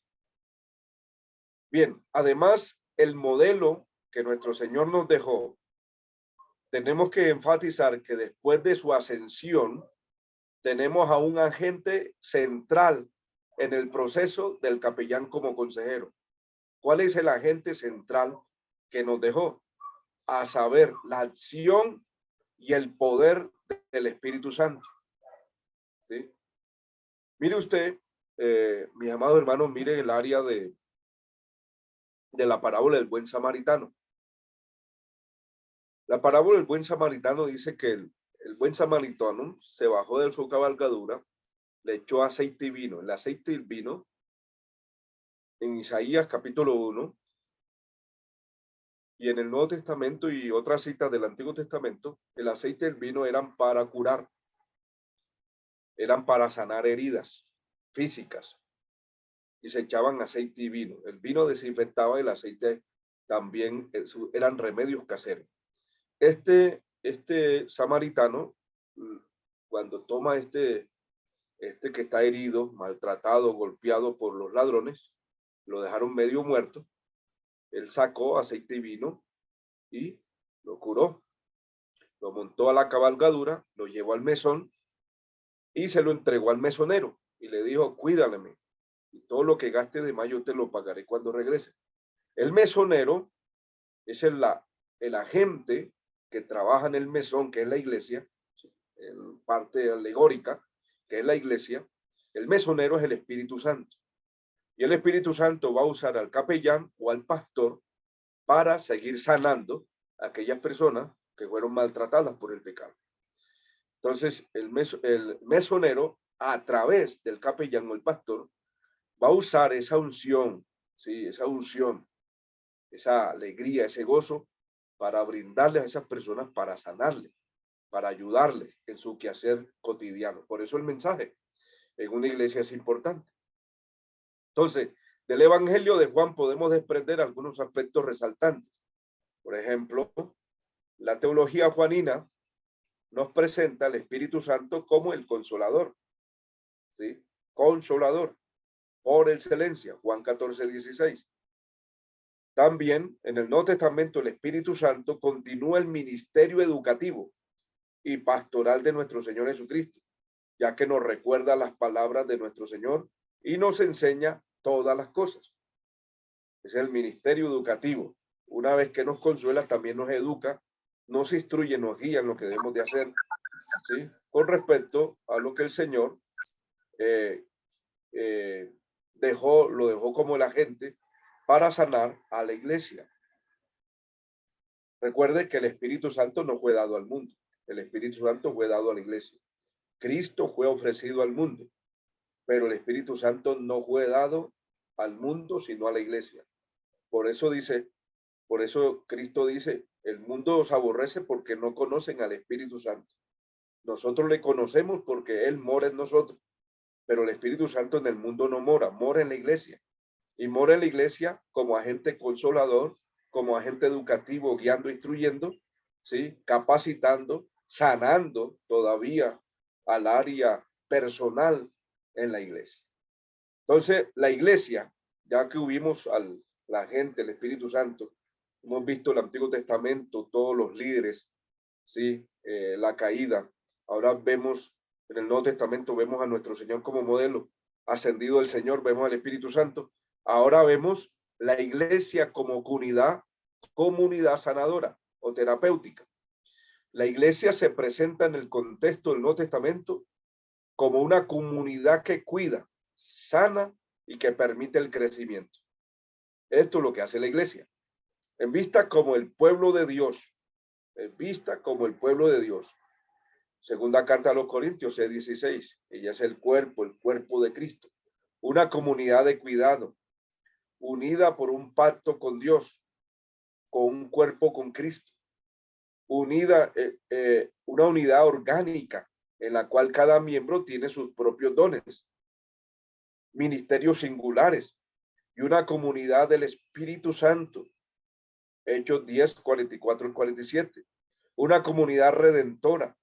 Bien, además, el modelo que nuestro Señor nos dejó, tenemos que enfatizar que después de su ascensión, tenemos a un agente central en el proceso del capellán como consejero. ¿Cuál es el agente central que nos dejó? A saber, la acción y el poder del Espíritu Santo. ¿Sí? Mire usted, mis amados hermanos, mire el área de la parábola del buen samaritano. La parábola del buen samaritano dice que el buen samaritano se bajó de su cabalgadura, le echó aceite y vino. El aceite y el vino, en Isaías capítulo 1, y en el Nuevo Testamento y otras citas del Antiguo Testamento, el aceite y el vino eran para curar, eran para sanar heridas físicas, y se echaban aceite y vino. El vino desinfectaba, el aceite también eran remedios caseros. Este samaritano, cuando toma este que está herido, maltratado, golpeado por los ladrones, lo dejaron medio muerto, él sacó aceite y vino y lo curó. Lo montó a la cabalgadura, lo llevó al mesón y se lo entregó al mesonero y le dijo, cuídame, y todo lo que gaste de más yo te lo pagaré cuando regrese. El mesonero es el agente que trabaja en el mesón, que es la iglesia, en parte alegórica, que es la iglesia. El mesonero es el Espíritu Santo. Y el Espíritu Santo va a usar al capellán o al pastor para seguir sanando a aquellas personas que fueron maltratadas por el pecado. Entonces, el mesonero, a través del capellán o el pastor, va a usar esa unción, ¿sí? Esa unción, esa alegría, ese gozo, para brindarles a esas personas, para sanarles, para ayudarles en su quehacer cotidiano. Por eso el mensaje en una iglesia es importante. Entonces, del Evangelio de Juan podemos desprender algunos aspectos resaltantes. Por ejemplo, la teología juanina nos presenta al Espíritu Santo como el consolador, ¿sí? Consolador, por excelencia, Juan 14:16. También en el Nuevo Testamento el Espíritu Santo continúa el ministerio educativo y pastoral de nuestro Señor Jesucristo, ya que nos recuerda las palabras de nuestro Señor y nos enseña todas las cosas. Es el ministerio educativo. Una vez que nos consuela, también nos educa, nos instruye, nos guía en lo que debemos de hacer, ¿sí? Con respecto a lo que el Señor lo dejó como el agente para sanar a la iglesia. Recuerde que el Espíritu Santo no fue dado al mundo. El Espíritu Santo fue dado a la iglesia. Cristo fue ofrecido al mundo, pero el Espíritu Santo no fue dado al mundo, sino a la iglesia. Por eso Cristo dice, el mundo os aborrece porque no conocen al Espíritu Santo. Nosotros le conocemos porque Él mora en nosotros, pero el Espíritu Santo en el mundo no mora, mora en la iglesia. Y mora en la iglesia como agente consolador, como agente educativo, guiando, instruyendo, ¿sí? Capacitando, sanando todavía al área personal en la iglesia. Entonces, la iglesia, ya que hubimos la gente, el Espíritu Santo, hemos visto el Antiguo Testamento, todos los líderes, ¿sí? La caída. Ahora vemos En el Nuevo Testamento vemos a nuestro Señor como modelo. Ascendido el Señor, vemos al Espíritu Santo. Ahora vemos la iglesia como comunidad sanadora o terapéutica. La iglesia se presenta en el contexto del Nuevo Testamento como una comunidad que cuida, sana y que permite el crecimiento. Esto es lo que hace la iglesia. En vista como el pueblo de Dios, en vista como el pueblo de Dios. Segunda carta a los Corintios 6:16. Ella es el cuerpo de Cristo. Una comunidad de cuidado, unida por un pacto con Dios, con un cuerpo con Cristo. Unida, una unidad orgánica en la cual cada miembro tiene sus propios dones, ministerios singulares y una comunidad del Espíritu Santo. Hechos 10, 44 y 47. Una comunidad redentora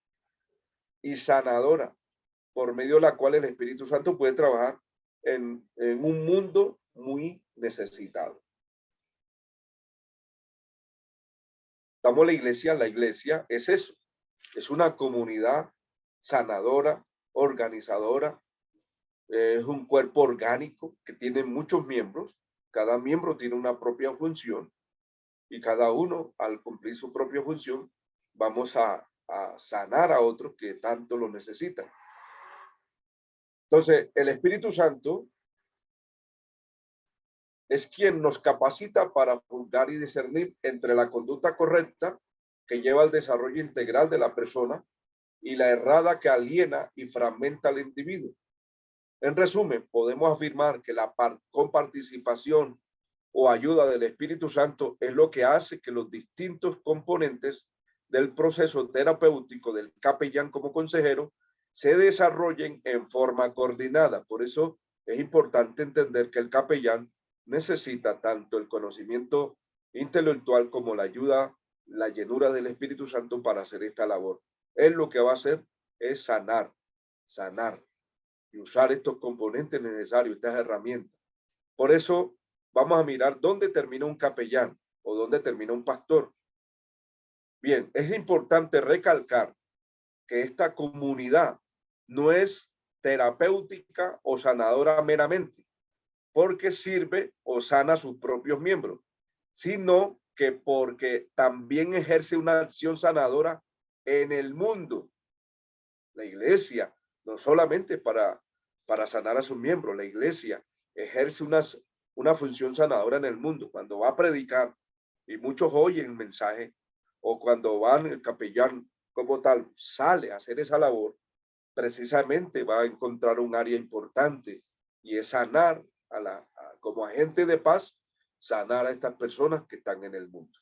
y sanadora, por medio de la cual el Espíritu Santo puede trabajar en un mundo muy necesitado. Estamos la iglesia es eso, es una comunidad sanadora, organizadora, es un cuerpo orgánico que tiene muchos miembros, cada miembro tiene una propia función y cada uno al cumplir su propia función vamos a sanar a otros que tanto lo necesitan. Entonces, el Espíritu Santo es quien nos capacita para juzgar y discernir entre la conducta correcta que lleva al desarrollo integral de la persona y la errada que aliena y fragmenta al individuo. En resumen, podemos afirmar que la comparticipación o ayuda del Espíritu Santo es lo que hace que los distintos componentes del proceso terapéutico del capellán como consejero se desarrollen en forma coordinada. Por eso es importante entender que el capellán necesita tanto el conocimiento intelectual como la ayuda, la llenura del Espíritu Santo para hacer esta labor. Él lo que va a hacer es sanar y usar estos componentes necesarios, estas herramientas. Por eso vamos a mirar dónde termina un capellán o dónde termina un pastor. Bien, es importante recalcar que esta comunidad no es terapéutica o sanadora meramente, porque sirve o sana a sus propios miembros, sino que porque también ejerce una acción sanadora en el mundo. La iglesia, no solamente para sanar a sus miembros, la iglesia ejerce una función sanadora en el mundo. Cuando va a predicar y muchos oyen el mensaje, o cuando van el capellán como tal, sale a hacer esa labor, precisamente va a encontrar un área importante y es sanar como agente de paz, sanar a estas personas que están en el mundo.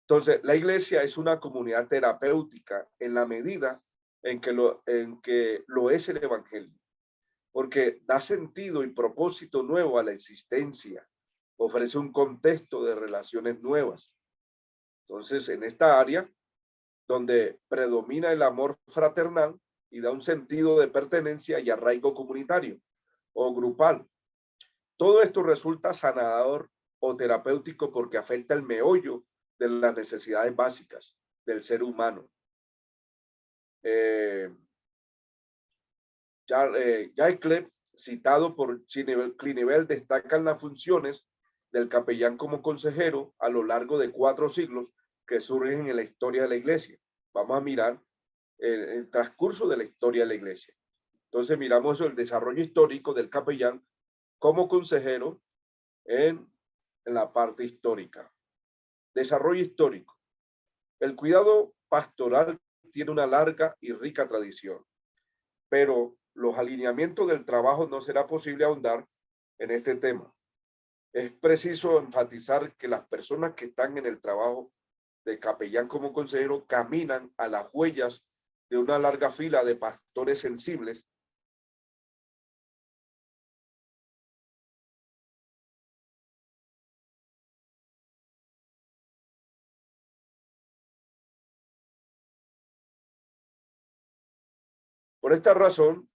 Entonces, la iglesia es una comunidad terapéutica en la medida en que lo es el evangelio, porque da sentido y propósito nuevo a la existencia, ofrece un contexto de relaciones nuevas. Entonces, en esta área donde predomina el amor fraternal y da un sentido de pertenencia y arraigo comunitario o grupal. Todo esto resulta sanador o terapéutico porque afecta el meollo de las necesidades básicas del ser humano. Wycliffe, citado por Clinivel, destacan las funciones del capellán como consejero a lo largo de 4 siglos que surgen en la historia de la iglesia. Vamos a mirar el transcurso de la historia de la iglesia. Entonces miramos el desarrollo histórico del capellán como consejero en la parte histórica. Desarrollo histórico. El cuidado pastoral tiene una larga y rica tradición, pero los alineamientos del trabajo no será posible ahondar en este tema. Es preciso enfatizar que las personas que están en el trabajo de capellán como consejero caminan a las huellas de una larga fila de pastores sensibles por esta razón.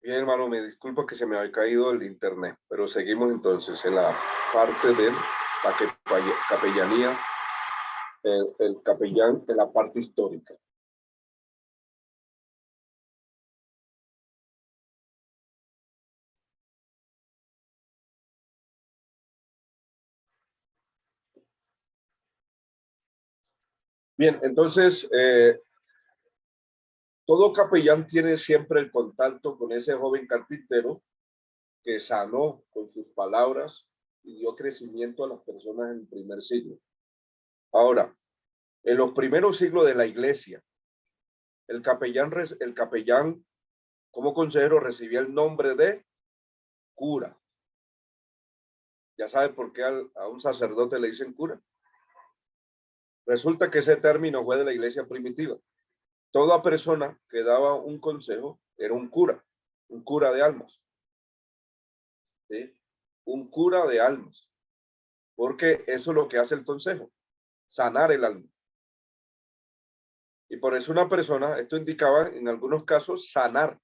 Bien, hermano, me disculpa que se me había caído el internet, pero seguimos entonces en la parte de la capellanía, el capellán en la parte histórica. Bien, entonces, todo capellán tiene siempre el contacto con ese joven carpintero que sanó con sus palabras y dio crecimiento a las personas en el primer siglo. Ahora, en los primeros siglos de la iglesia, el capellán como consejero recibía el nombre de cura. ¿Ya sabe por qué a un sacerdote le dicen cura? Resulta que ese término fue de la iglesia primitiva. Toda persona que daba un consejo era un cura de almas. ¿Sí? Un cura de almas. Porque eso es lo que hace el consejo, sanar el alma. Y por eso una persona, esto indicaba en algunos casos sanar,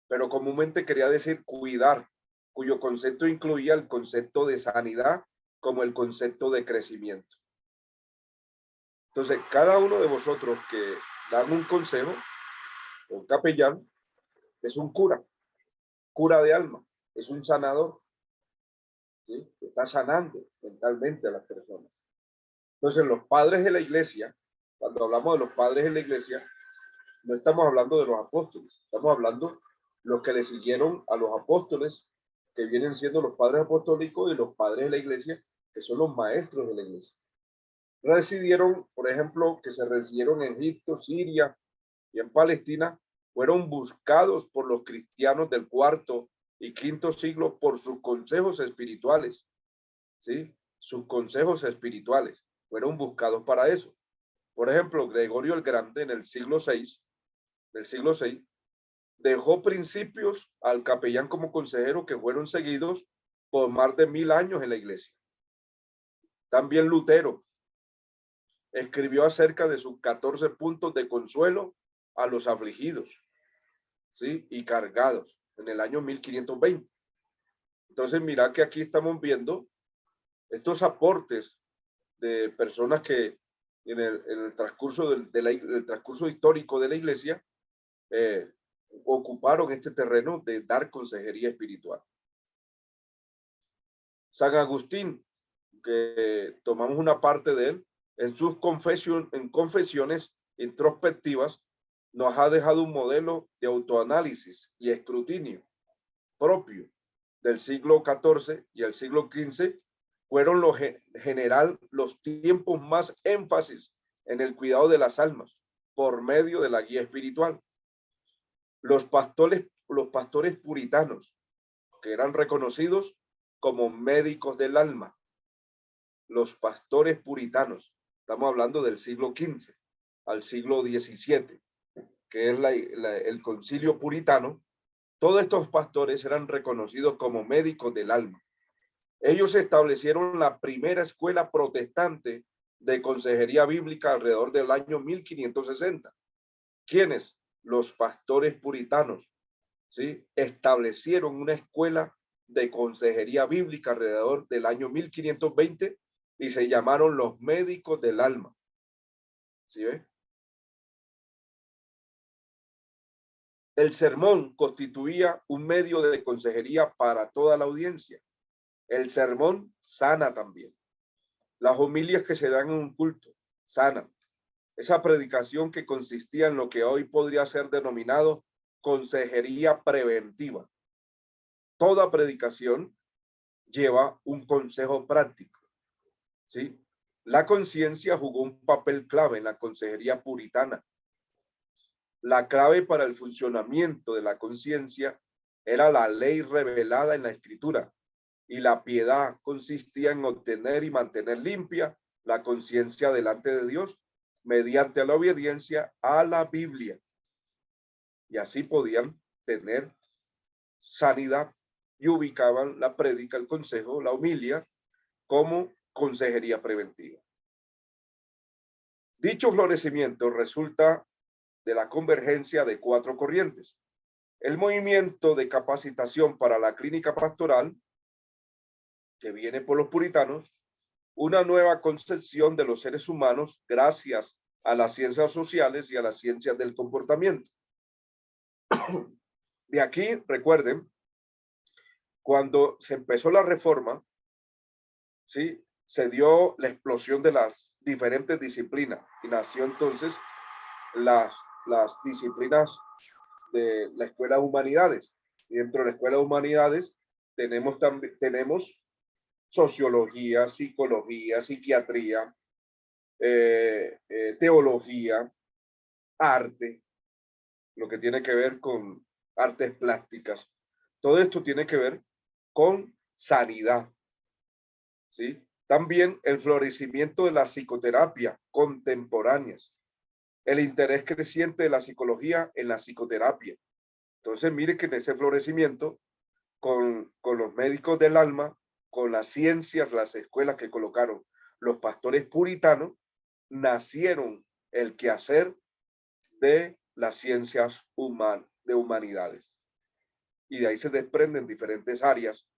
pero comúnmente quería decir cuidar, cuyo concepto incluía el concepto de sanidad como el concepto de crecimiento. Entonces, cada uno de vosotros que dan un consejo, un capellán, es un cura de alma, es un sanador, ¿sí? Está sanando mentalmente a las personas. Entonces, los padres de la iglesia, cuando hablamos de los padres de la iglesia, no estamos hablando de los apóstoles, estamos hablando de los que le siguieron a los apóstoles, que vienen siendo los padres apostólicos y los padres de la iglesia, que son los maestros de la iglesia. Residieron, por ejemplo, que se residieron en Egipto, Siria y en Palestina, fueron buscados por los cristianos del cuarto y quinto siglo por sus consejos espirituales, ¿sí? Sus consejos espirituales fueron buscados para eso. Por ejemplo, Gregorio el Grande en el siglo VI, dejó principios al capellán como consejero que fueron seguidos por más de 1000 años en la iglesia. También Lutero escribió acerca de sus 14 puntos de consuelo a los afligidos, ¿sí? Y cargados en el año 1520. Entonces, mira que aquí estamos viendo estos aportes de personas que en el transcurso del transcurso histórico de la iglesia ocuparon este terreno de dar consejería espiritual. San Agustín, que tomamos una parte de él, en sus confesiones introspectivas, nos ha dejado un modelo de autoanálisis y escrutinio propio del siglo XIV y el siglo XV. Fueron general los tiempos más énfasis en el cuidado de las almas por medio de la guía espiritual. Los pastores puritanos, que eran reconocidos como médicos del alma, los pastores puritanos, estamos hablando del siglo XV al siglo XVII, que es el concilio puritano. Todos estos pastores eran reconocidos como médicos del alma. Ellos establecieron la primera escuela protestante de consejería bíblica alrededor del año 1560. ¿Quiénes? Los pastores puritanos, ¿sí? Establecieron una escuela de consejería bíblica alrededor del año 1520 y se llamaron los médicos del alma. ¿Sí ve? El sermón constituía un medio de consejería para toda la audiencia. El sermón sana también. Las homilias que se dan en un culto sanan. Esa predicación que consistía en lo que hoy podría ser denominado consejería preventiva. Toda predicación lleva un consejo práctico, ¿sí? La conciencia jugó un papel clave en la consejería puritana. La clave para el funcionamiento de la conciencia era la ley revelada en la escritura, y la piedad consistía en obtener y mantener limpia la conciencia delante de Dios mediante la obediencia a la Biblia. Y así podían tener sanidad y ubicaban la prédica, el consejo, la homilia como consejería preventiva. Dicho florecimiento resulta de la convergencia de 4 corrientes. el movimiento de capacitación para la clínica pastoral, que viene por los puritanos, una nueva concepción de los seres humanos gracias a las ciencias sociales y a las ciencias del comportamiento. De aquí, recuerden, cuando se empezó la reforma, ¿sí?, se dio la explosión de las diferentes disciplinas y nació entonces las disciplinas de la Escuela de Humanidades. Y dentro de la Escuela de Humanidades tenemos sociología, psicología, psiquiatría, teología, arte, lo que tiene que ver con artes plásticas. Todo esto tiene que ver con sanidad, ¿sí? También el florecimiento de la psicoterapia contemporáneas, el interés creciente de la psicología en la psicoterapia. Entonces, mire que en ese florecimiento, con los médicos del alma, con las ciencias, las escuelas que colocaron los pastores puritanos, nacieron el quehacer de las ciencias de humanidades. Y de ahí se desprenden diferentes áreas,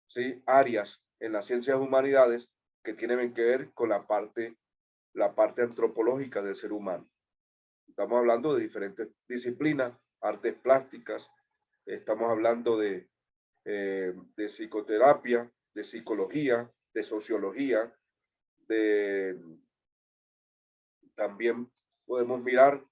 ¿sí? Áreas en las ciencias humanidades que tienen que ver con la parte antropológica del ser humano. Estamos hablando de diferentes disciplinas, artes plásticas, estamos hablando de psicoterapia, de psicología, de sociología, también podemos mirar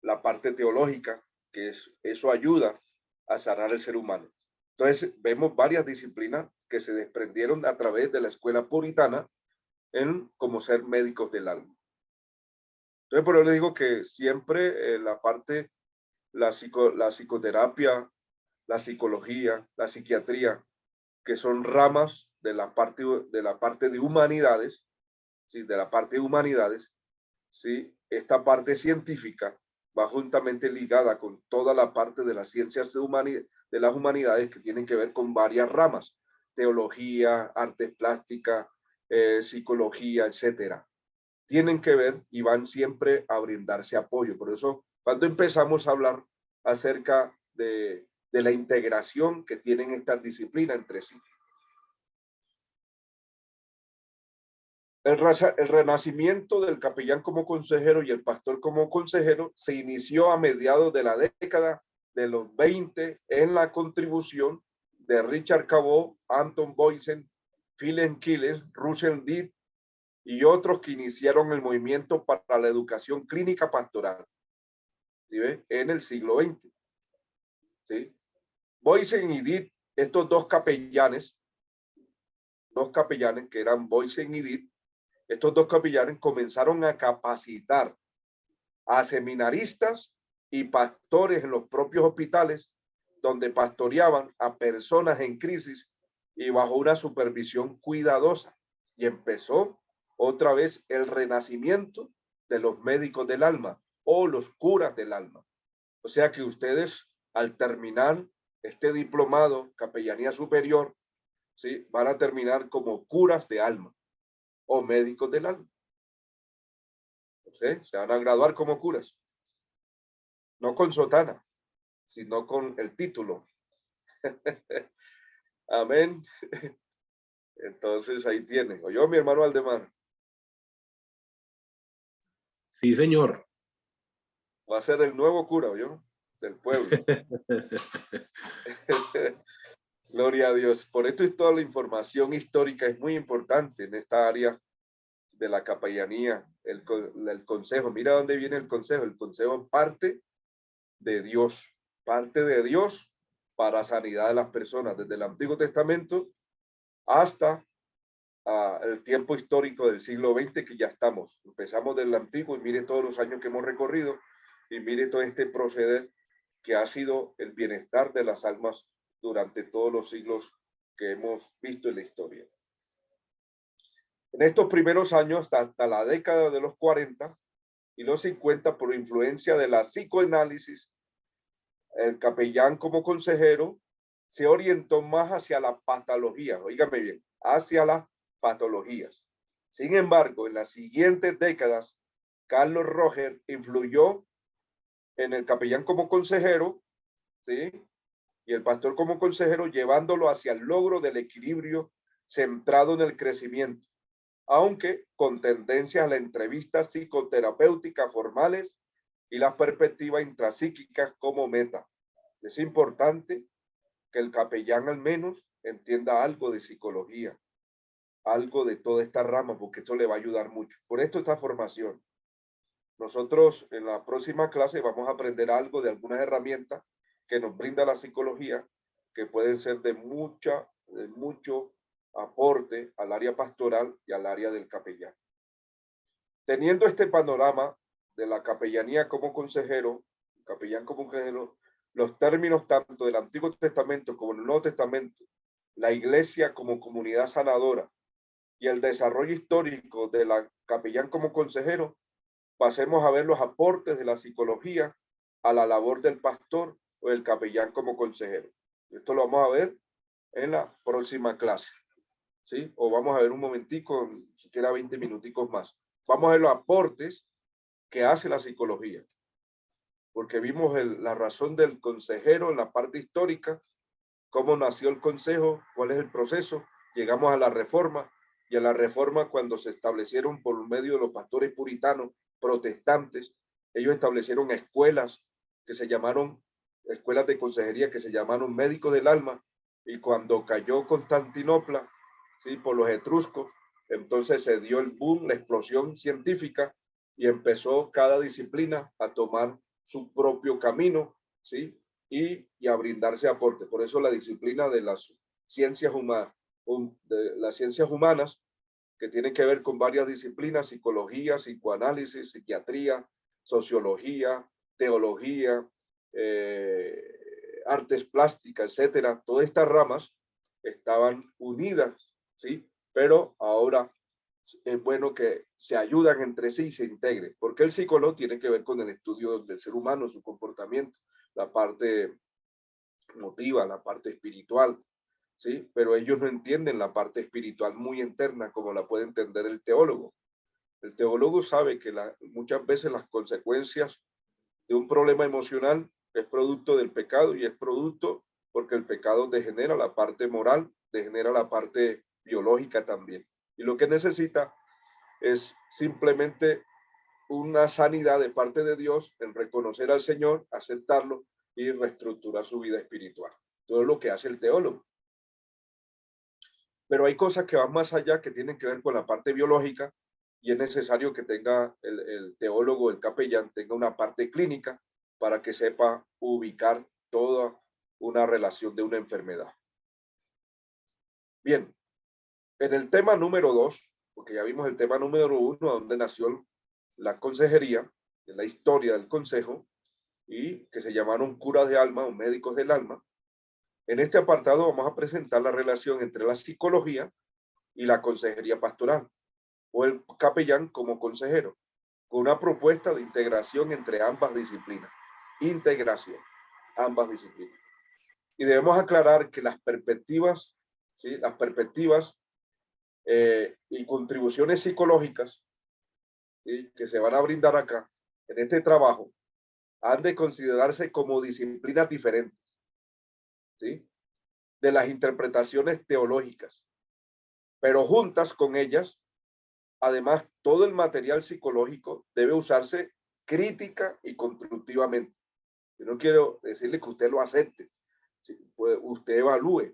la parte teológica, que eso ayuda a sanar el ser humano. Entonces, vemos varias disciplinas que se desprendieron a través de la escuela puritana como ser médicos del alma. Entonces, por eso les digo que siempre la psicoterapia, la psicología, la psiquiatría, que son ramas de la parte de humanidades, ¿sí? De la parte de humanidades, ¿sí? Esta parte científica va juntamente ligada con toda la parte de las ciencias de las humanidades que tienen que ver con varias ramas, teología, artes plásticas, psicología, etcétera. Tienen que ver y van siempre a brindarse apoyo. Por eso, cuando empezamos a hablar acerca de la integración que tienen estas disciplinas entre sí. El renacimiento del capellán como consejero y el pastor como consejero se inició a mediados de la década de los 20 en la contribución de Richard Cabot, Anton Boysen, Philip Keller, Russell Deed y otros que iniciaron el movimiento para la educación clínica pastoral, ¿sí ve?, en el siglo XX. ¿Sí? Boysen y Deed, estos dos capellanes que eran Boysen y Deed, estos dos capellanes comenzaron a capacitar a seminaristas y pastores en los propios hospitales donde pastoreaban a personas en crisis y bajo una supervisión cuidadosa. Y empezó otra vez el renacimiento de los médicos del alma o los curas del alma. O sea que ustedes, al terminar este diplomado, capellanía superior, ¿sí?, van a terminar como curas de alma o médicos del alma. ¿Sí? Se van a graduar como curas. No con sotana, sino con el título. Amén. Entonces ahí tiene. ¿Oyó, mi hermano Aldemar? Sí, señor. Va a ser el nuevo cura, ¿oyó?, del pueblo. Gloria a Dios. Por esto es toda la información histórica, es muy importante en esta área de la capellanía, el consejo. Mira dónde viene el consejo. El consejo parte de Dios para sanidad de las personas, desde el Antiguo Testamento hasta el tiempo histórico del siglo XX que ya estamos. Empezamos del Antiguo y mire todos los años que hemos recorrido y mire todo este proceder que ha sido el bienestar de las almas durante todos los siglos que hemos visto en la historia. En estos primeros años, hasta la década de los 40 y los 50, por influencia de la psicoanálisis, el capellán como consejero se orientó más hacia la patología, oígame bien, hacia las patologías. Sin embargo, en las siguientes décadas, Carlos Roger influyó en el capellán como consejero ¿sí? Y el pastor como consejero llevándolo hacia el logro del equilibrio centrado en el crecimiento, aunque con tendencia a la entrevista psicoterapéutica formales y las perspectivas intrapsíquicas como meta. Es importante que el capellán al menos entienda algo de psicología, algo de toda esta rama, porque esto le va a ayudar mucho. Por esto esta formación. Nosotros en la próxima clase vamos a aprender algo de algunas herramientas que nos brinda la psicología, que pueden ser de mucho aporte al área pastoral y al área del capellán. Teniendo este panorama de la capellanía como consejero, capellán como consejero, los términos tanto del Antiguo Testamento como del Nuevo Testamento, la iglesia como comunidad sanadora y el desarrollo histórico de la capellán como consejero, pasemos a ver los aportes de la psicología a la labor del pastor o del capellán como consejero. Esto lo vamos a ver en la próxima clase, ¿sí? O vamos a ver un momentico, siquiera 20 minuticos más. Vamos a ver los aportes que hace la psicología, porque vimos la razón del consejero en la parte histórica, cómo nació el consejo, cuál es el proceso, llegamos a la reforma, y a la reforma cuando se establecieron por medio de los pastores puritanos, protestantes, ellos establecieron escuelas que se llamaron, escuelas de consejería que se llamaron médicos del alma, y cuando cayó Constantinopla, ¿sí? Por los etruscos, entonces se dio el boom, la explosión científica, y empezó cada disciplina a tomar su propio camino, ¿sí? Y a brindarse aporte. Por eso la disciplina de las ciencias humanas, que tienen que ver con varias disciplinas: psicología, psicoanálisis, psiquiatría, sociología, teología, artes plásticas, etcétera. Todas estas ramas estaban unidas, ¿sí? Pero ahora es bueno que se ayudan entre sí y se integren, porque el psicólogo tiene que ver con el estudio del ser humano, su comportamiento, la parte emotiva, la parte espiritual, ¿sí? Pero ellos no entienden la parte espiritual muy interna como la puede entender el teólogo. El teólogo sabe que muchas veces las consecuencias de un problema emocional es producto del pecado, y es producto porque el pecado degenera la parte moral, degenera la parte biológica también. Y lo que necesita es simplemente una sanidad de parte de Dios en reconocer al Señor, aceptarlo y reestructurar su vida espiritual. Todo lo que hace el teólogo. Pero hay cosas que van más allá, que tienen que ver con la parte biológica, y es necesario que tenga el teólogo, el capellán, tenga una parte clínica para que sepa ubicar toda una relación de una enfermedad. Bien, en el tema número 2, porque ya vimos el tema número 1, donde nació la consejería, en la historia del consejo, y que se llamaron curas de alma o médicos del alma. En este apartado vamos a presentar la relación entre la psicología y la consejería pastoral, o el capellán como consejero, con una propuesta de integración entre ambas disciplinas. Integración, ambas disciplinas. Y debemos aclarar que las perspectivas, ¿sí? Las perspectivas y contribuciones psicológicas, ¿sí?, que se van a brindar acá en este trabajo, han de considerarse como disciplinas diferentes, ¿sí?, de las interpretaciones teológicas, pero juntas con ellas. Además, todo el material psicológico debe usarse crítica y constructivamente. Yo no quiero decirle que usted lo acepte, pues usted evalúe,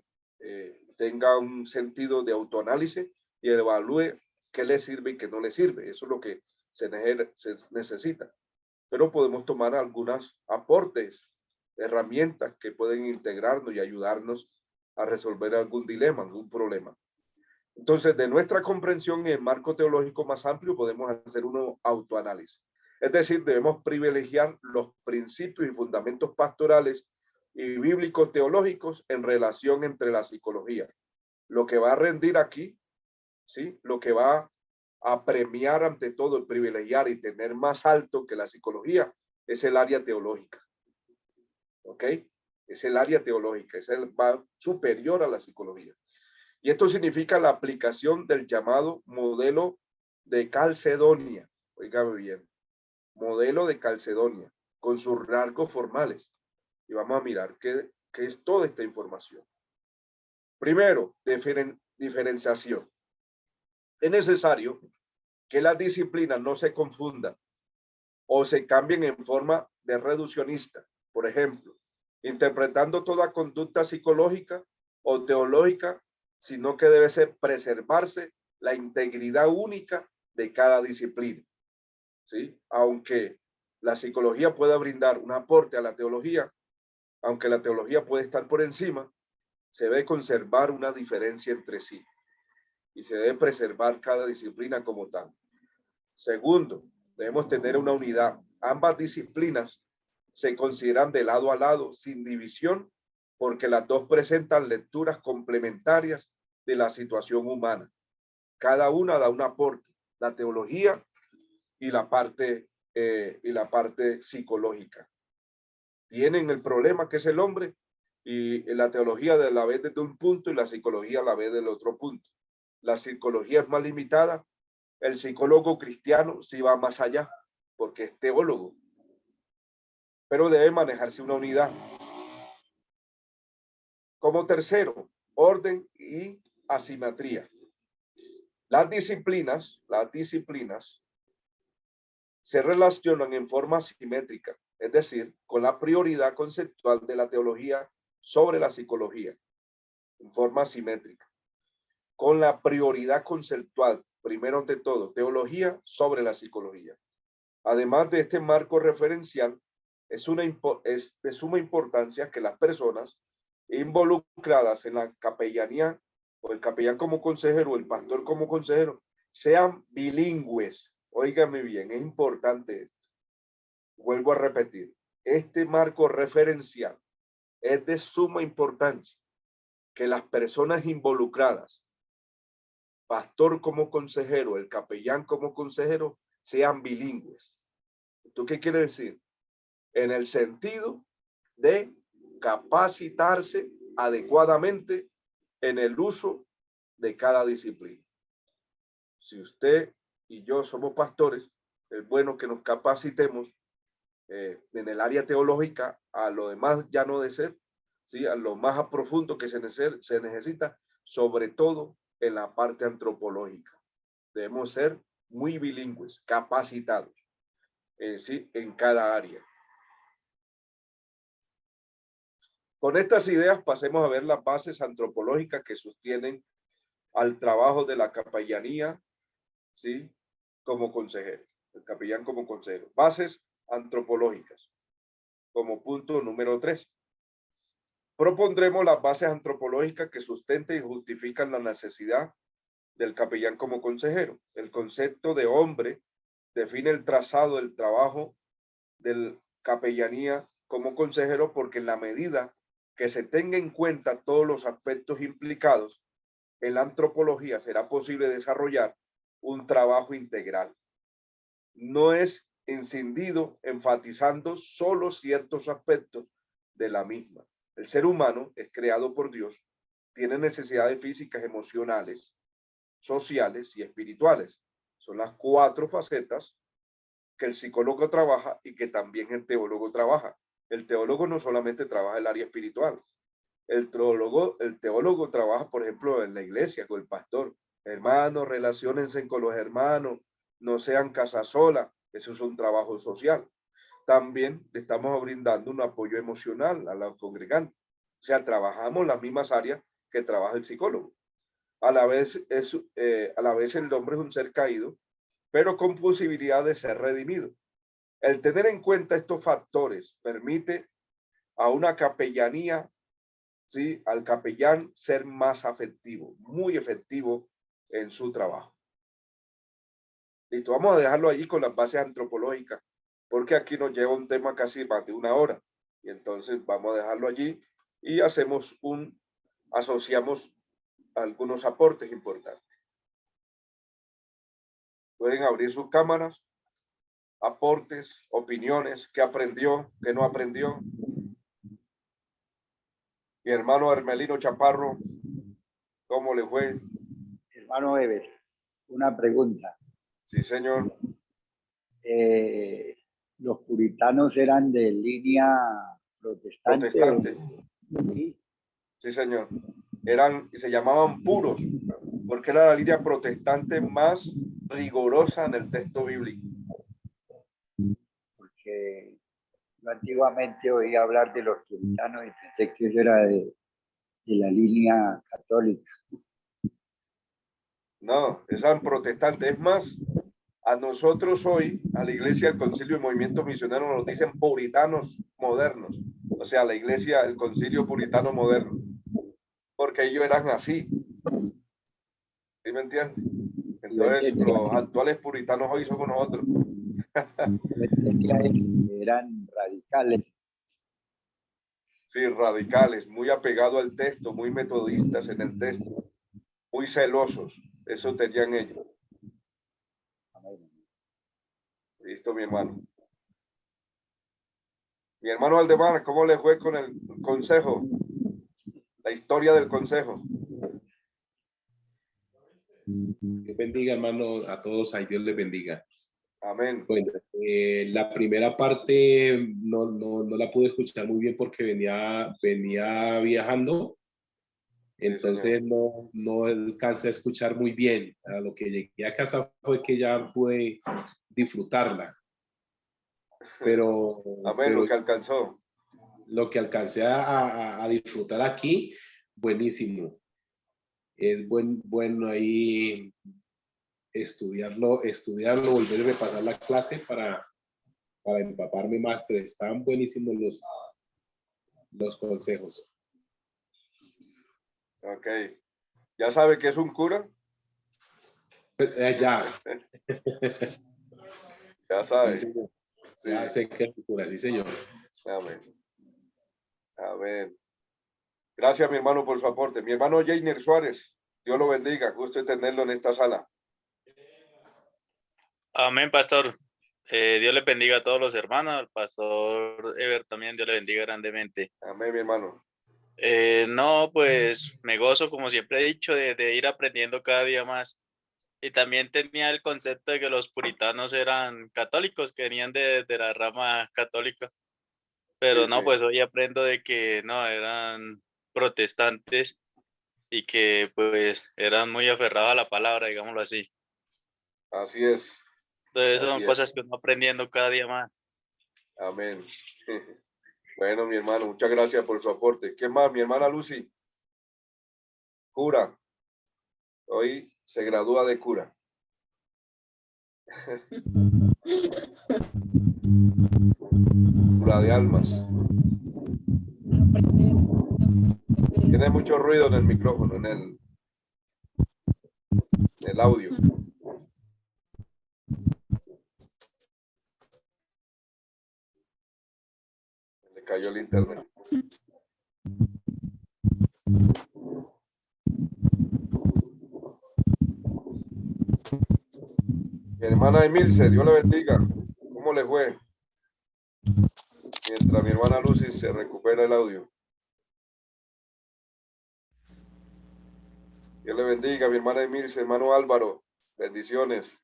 tenga un sentido de autoanálisis y evalúe qué le sirve y qué no le sirve. Eso es lo que se necesita. Pero podemos tomar algunos aportes, herramientas que pueden integrarnos y ayudarnos a resolver algún dilema, algún problema. Entonces, de nuestra comprensión y el marco teológico más amplio, podemos hacer un autoanálisis. Es decir, debemos privilegiar los principios y fundamentos pastorales y bíblicos teológicos en relación entre la psicología. Lo que va a rendir aquí, ¿sí?, lo que va a premiar ante todo, el privilegiar y tener más alto que la psicología, es el área teológica. ¿Ok? Es el área teológica, va superior a la psicología. Y esto significa la aplicación del llamado modelo de Calcedonia. Oígame bien, modelo de Calcedonia, con sus rasgos formales. y vamos a mirar qué es toda esta información. Primero, diferenciación. Es necesario que las disciplinas no se confundan o se cambien en forma de reduccionista. Por ejemplo, interpretando toda conducta psicológica o teológica, sino que debe ser preservarse la integridad única de cada disciplina. ¿Sí? Aunque la psicología pueda brindar un aporte a la teología, aunque la teología puede estar por encima, se debe conservar una diferencia entre sí y se debe preservar cada disciplina como tal. Segundo, debemos tener una unidad. Ambas disciplinas se consideran de lado a lado, sin división, porque las dos presentan lecturas complementarias de la situación humana. Cada una da un aporte, la teología y la parte psicológica. Tienen el problema que es el hombre y la teología la ve desde un punto y la psicología la ve del otro punto. La psicología es más limitada. El psicólogo cristiano sí va más allá porque es teólogo, pero debe manejarse una unidad. Como tercero, orden y asimetría. Las disciplinas se relacionan en forma simétrica, es decir, con la prioridad conceptual de la teología sobre la psicología, en forma simétrica. Con la prioridad conceptual, primero de todo, teología sobre la psicología. Además de este marco referencial, es de suma importancia que las personas involucradas en la capellanía, o el capellán como consejero, o el pastor como consejero, sean bilingües. Óigame bien, es importante esto. Vuelvo a repetir, este marco referencial es de suma importancia que las personas involucradas, pastor como consejero, el capellán como consejero, sean bilingües. ¿Esto qué quiere decir? En el sentido de capacitarse adecuadamente en el uso de cada disciplina. Si usted y yo somos pastores, es bueno que nos capacitemos en el área teológica a lo demás ya no de ser, ¿sí? A lo más a profundo que se necesita, sobre todo en la parte antropológica. Debemos ser muy bilingües, capacitados, ¿sí? En cada área. Con estas ideas pasemos a ver las bases antropológicas que sostienen al trabajo de la capellanía, ¿sí? Como consejero, el capellán como consejero. Bases antropológicas, como punto número 3. Propondremos las bases antropológicas que sustenten y justifican la necesidad del capellán como consejero. El concepto de hombre define el trazado del trabajo del capellanía como consejero porque en la medida que se tenga en cuenta todos los aspectos implicados en la antropología será posible desarrollar un trabajo integral. No es encendido enfatizando solo ciertos aspectos de la misma. El ser humano es creado por Dios, tiene necesidades físicas, emocionales, sociales y espirituales. Son las 4 facetas que el psicólogo trabaja y que también el teólogo trabaja. El teólogo no solamente trabaja el área espiritual. El teólogo trabaja, por ejemplo, en la iglesia con el pastor. Hermanos, relaciónense con los hermanos, no sean casa sola. Eso es un trabajo social. También le estamos brindando un apoyo emocional a los congregantes. O sea, trabajamos las mismas áreas que trabaja el psicólogo. A la vez el hombre es un ser caído, pero con posibilidad de ser redimido. El tener en cuenta estos factores permite a una capellanía, ¿sí? Al capellán ser más afectivo, muy efectivo en su trabajo. Listo, vamos a dejarlo allí con las bases antropológicas, porque aquí nos lleva un tema casi más de 1 hora. Y entonces vamos a dejarlo allí y asociamos algunos aportes importantes. Pueden abrir sus cámaras, aportes, opiniones, qué aprendió, qué no aprendió. Mi hermano Hermelino Chaparro, ¿cómo le fue? Hermano Eves, una pregunta. Sí, señor. Los puritanos eran de línea Protestante. Sí, Sí, señor. Se llamaban puros, porque era la línea protestante más rigurosa en el texto bíblico. porque yo antiguamente oí hablar de los puritanos y pensé que eso era de la línea católica. No, eran protestantes. Es más, a nosotros hoy, a la iglesia, el concilio y movimiento misionero nos dicen puritanos modernos. O sea, la iglesia, el concilio puritano moderno. Porque ellos eran así. ¿Sí me entiendes? Yo Entonces, entendía, los actuales puritanos hoy somos nosotros. yo entendía que eran radicales. Sí, radicales, muy apegados al texto, muy metodistas en el texto, muy celosos. Eso tenían ellos. Listo, mi hermano. Mi hermano Aldemar, ¿cómo le fue con el consejo? La historia del consejo. Dios bendiga, hermano, a todos. Ay, Dios les bendiga. Amén. Bueno, la primera parte no la pude escuchar muy bien porque venía viajando. Entonces no alcancé a escuchar muy bien. A lo que llegué a casa fue que ya pude disfrutarla. Pero, Amén, lo que alcanzó. lo que alcancé a disfrutar aquí, buenísimo. Es bueno ahí estudiarlo, volver a repasar la clase para empaparme más, pero estaban buenísimos los consejos. Ok. ¿Ya sabe que es un cura? Ya. Ya sabe. Sí, señor. Sí. Ya sé que es cura, sí, señor. Amén. Amén. Gracias, mi hermano, por su aporte. Mi hermano Jainer Suárez, Dios lo bendiga. Gusto de tenerlo en esta sala. Amén, pastor. Dios le bendiga a todos los hermanos, al pastor Ever también, Dios le bendiga grandemente. Amén, mi hermano. No, pues me gozo, como siempre he dicho, de ir aprendiendo cada día más. Y también tenía el concepto de que los puritanos eran católicos, que venían de la rama católica. Pero Sí, no, sí. pues hoy aprendo de que no, eran protestantes y que pues eran muy aferrados a la palabra, digámoslo así. Así es. Entonces son Así es. cosas que uno aprendiendo cada día más. Amén. Bueno, mi hermano, muchas gracias por su aporte. ¿Qué más? Mi hermana Lucy, cura. Hoy se gradúa de cura. Cura de almas. Tiene mucho ruido en el micrófono, en el audio. Le cayó el internet. Mi hermana Emilce, Dios la bendiga. ¿Cómo le fue? Mientras mi hermana Lucy se recupera el audio. Dios le bendiga, mi hermana Emilce, hermano Álvaro. Bendiciones.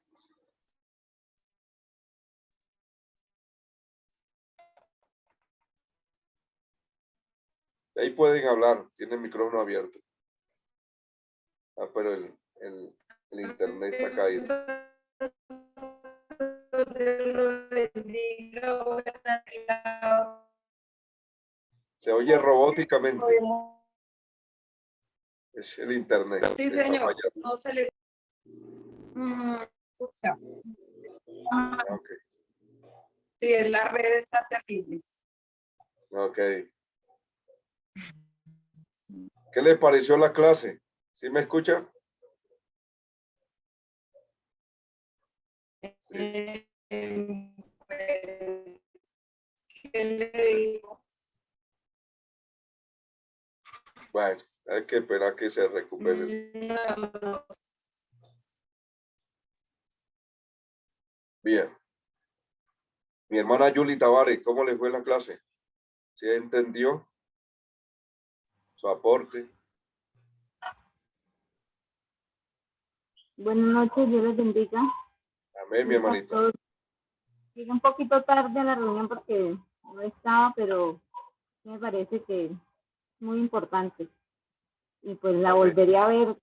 Ahí pueden hablar, tienen el micrófono abierto. Ah, pero el internet está caído. Se oye robóticamente. Es el internet. Sí, está señor. fallando. No se le... escucha. Ok. Sí, la red está terrible. Ok. ¿Qué le pareció la clase? ¿Sí me escucha? Sí. Pues, ¿qué le digo? Bueno, hay que esperar que se recupere. No, Bien. Mi hermana Yuli Tavares, ¿cómo le fue la clase? ¿Sí entendió su aporte? Buenas noches, Dios les bendiga. Amén, mi hermanita. Llegué un poquito tarde a la reunión porque no estaba, pero Me parece que es muy importante y pues la volvería a ver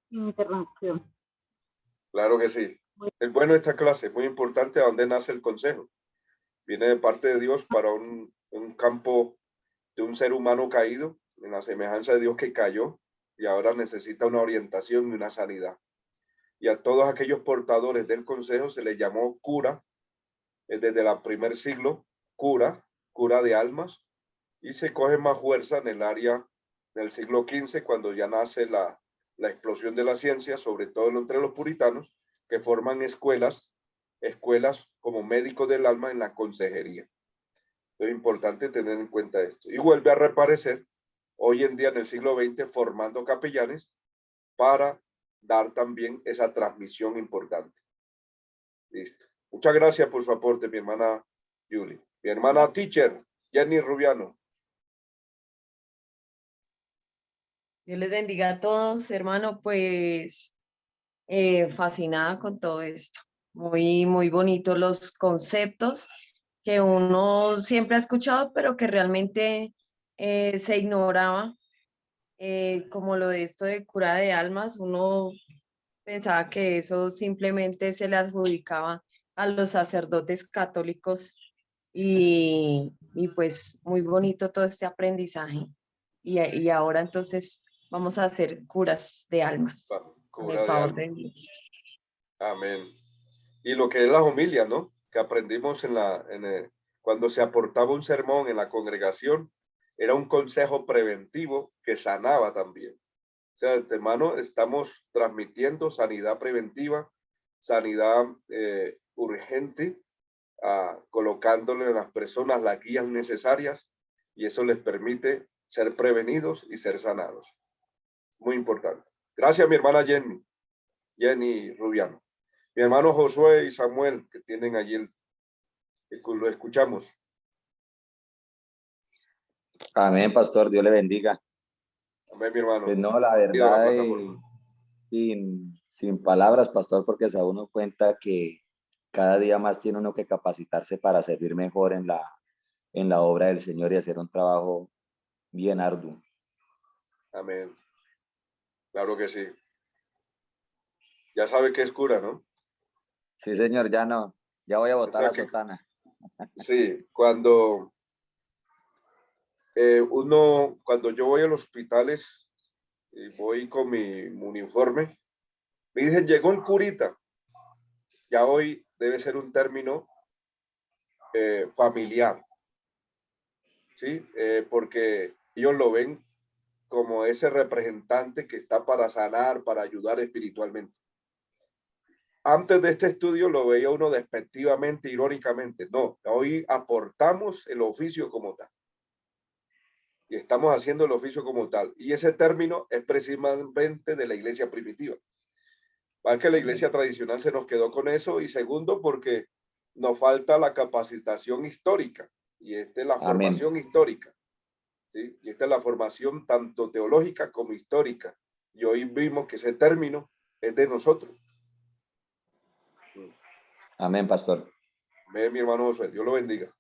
sin interrupción. Claro que sí. Es bueno esta clase, es muy importante a dónde nace el consejo. Viene de parte de Dios para un campo de un ser humano caído, en la semejanza de Dios que cayó y ahora necesita una orientación y una sanidad. Y a todos aquellos portadores del consejo se les llamó cura, desde el primer siglo, cura de almas, y se coge más fuerza en el área del siglo XV, cuando ya nace la explosión de la ciencia, sobre todo entre los puritanos, que forman escuelas como médicos del alma en la consejería. Es importante tener en cuenta esto. Y vuelve a reaparecer hoy en día en el siglo XX formando capellanes para dar también esa transmisión importante. Listo. Muchas gracias por su aporte, mi hermana Julie. Mi hermana teacher, Jenny Rubiano. Dios les bendiga a todos, hermano, pues fascinada con todo esto. Muy, muy bonitos los conceptos que uno siempre ha escuchado, pero que realmente se ignoraba, como lo de esto de cura de almas. Uno pensaba que eso simplemente se le adjudicaba a los sacerdotes católicos y pues muy bonito todo este aprendizaje. Y ahora entonces vamos a hacer curas de almas con el favor de Dios. Amén. Y lo que es la homilia, ¿no? Que aprendimos cuando se aportaba un sermón en la congregación, era un consejo preventivo que sanaba también. O sea, hermano, estamos transmitiendo sanidad preventiva, sanidad urgente, colocándole a las personas las guías necesarias, y eso les permite ser prevenidos y ser sanados. Muy importante. Gracias, mi hermana Jenny Rubiano. Mi hermano Josué y Samuel, que tienen allí lo escuchamos. Amén, pastor, Dios le bendiga. Amén, mi hermano. Pues no, la verdad, sin palabras, pastor, porque se da uno cuenta que cada día más tiene uno que capacitarse para servir mejor en la obra del Señor y hacer un trabajo bien arduo. Amén. Claro que sí. Ya sabe que es cura, ¿no? Sí, señor, ya no. Ya voy a botar la sotana. Sí, cuando cuando yo voy a los hospitales y voy con mi uniforme, me dicen, llegó el curita. Ya hoy debe ser un término familiar, ¿sí? Porque ellos lo ven como ese representante que está para sanar, para ayudar espiritualmente. Antes de este estudio lo veía uno despectivamente, irónicamente. No, hoy aportamos el oficio como tal. Y estamos haciendo el oficio como tal. Y ese término es precisamente de la iglesia primitiva. Va que la iglesia tradicional se nos quedó con eso, y segundo, porque nos falta la capacitación histórica. Y esta es la formación histórica. ¿Sí? Y esta es la formación tanto teológica como histórica. Y hoy vimos que ese término es de nosotros. Amén, pastor. Amén, mi hermano Josué. Dios lo bendiga.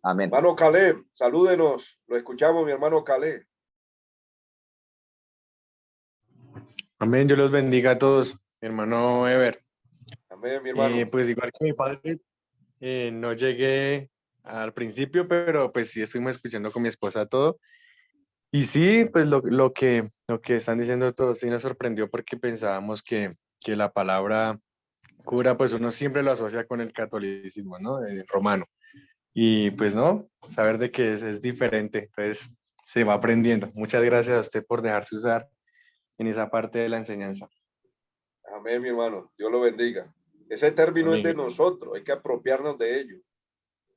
Amén. Hermano Caleb, salúdenos. Lo escuchamos, mi hermano Caleb. Amén, Dios los bendiga a todos, mi hermano Ever. Amén, mi hermano. Pues igual que mi padre, no llegué al principio, pero pues sí estuvimos escuchando con mi esposa todo. Y sí, pues lo que están diciendo todos sí nos sorprendió, porque pensábamos que la palabra cura, pues uno siempre lo asocia con el catolicismo, ¿no? Romano. Y pues no, saber de que es diferente, entonces se va aprendiendo. Muchas gracias a usted por dejarse usar en esa parte de la enseñanza. Amén, mi hermano. Dios lo bendiga. Ese término Amén. es de nosotros, hay que apropiarnos de ello.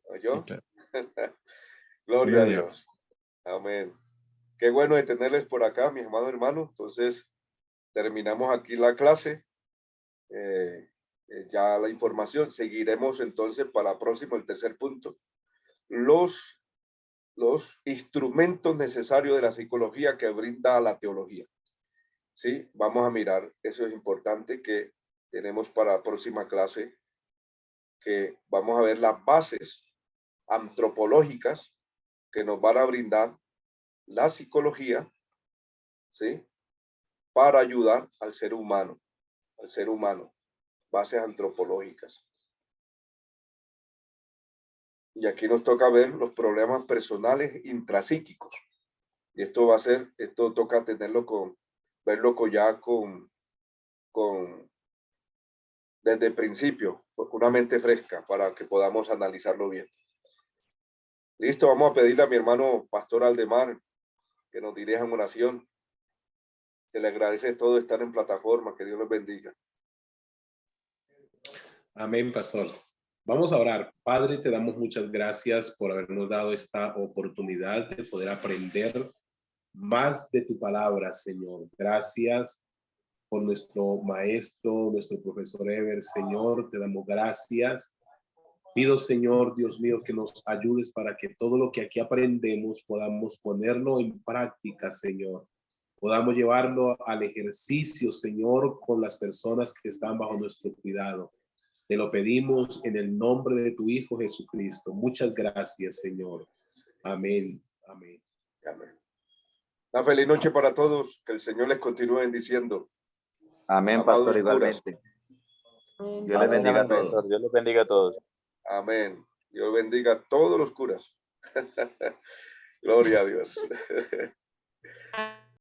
¿Oyó? Sí, claro. Gloria a Dios. Amén. Qué bueno de tenerles por acá, mis amados hermanos. Entonces, terminamos aquí la clase. Ya la información. Seguiremos entonces para la próxima, el tercer punto. Los instrumentos necesarios de la psicología que brinda la teología. Sí, vamos a mirar. Eso es importante, que tenemos para la próxima clase, que vamos a ver las bases antropológicas que nos van a brindar la psicología, ¿sí? Para ayudar al ser humano, bases antropológicas. Y aquí nos toca ver los problemas personales intrapsíquicos. Y esto toca verlo desde el principio, con una mente fresca para que podamos analizarlo bien. Listo, vamos a pedirle a mi hermano Pastor Aldemar que nos dirija en oración. Se le agradece todo estar en plataforma, que Dios los bendiga. Amén, pastor. Vamos a orar. Padre, te damos muchas gracias por habernos dado esta oportunidad de poder aprender más de tu palabra, Señor. Gracias por nuestro maestro, nuestro profesor Ever, Señor. Te damos gracias. Pido, Señor, Dios mío, que nos ayudes para que todo lo que aquí aprendemos podamos ponerlo en práctica, Señor. Podamos llevarlo al ejercicio, Señor, con las personas que están bajo nuestro cuidado. Te lo pedimos en el nombre de tu Hijo Jesucristo. Muchas gracias, Señor. Amén. Amén. Amén. Una feliz noche para todos. Que el Señor les continúe bendiciendo. Amén, Amados pastor, curas. igualmente. Dios les bendiga a todos. Dios los bendiga a todos. Amén. Dios bendiga a todos los curas. Gloria a Dios.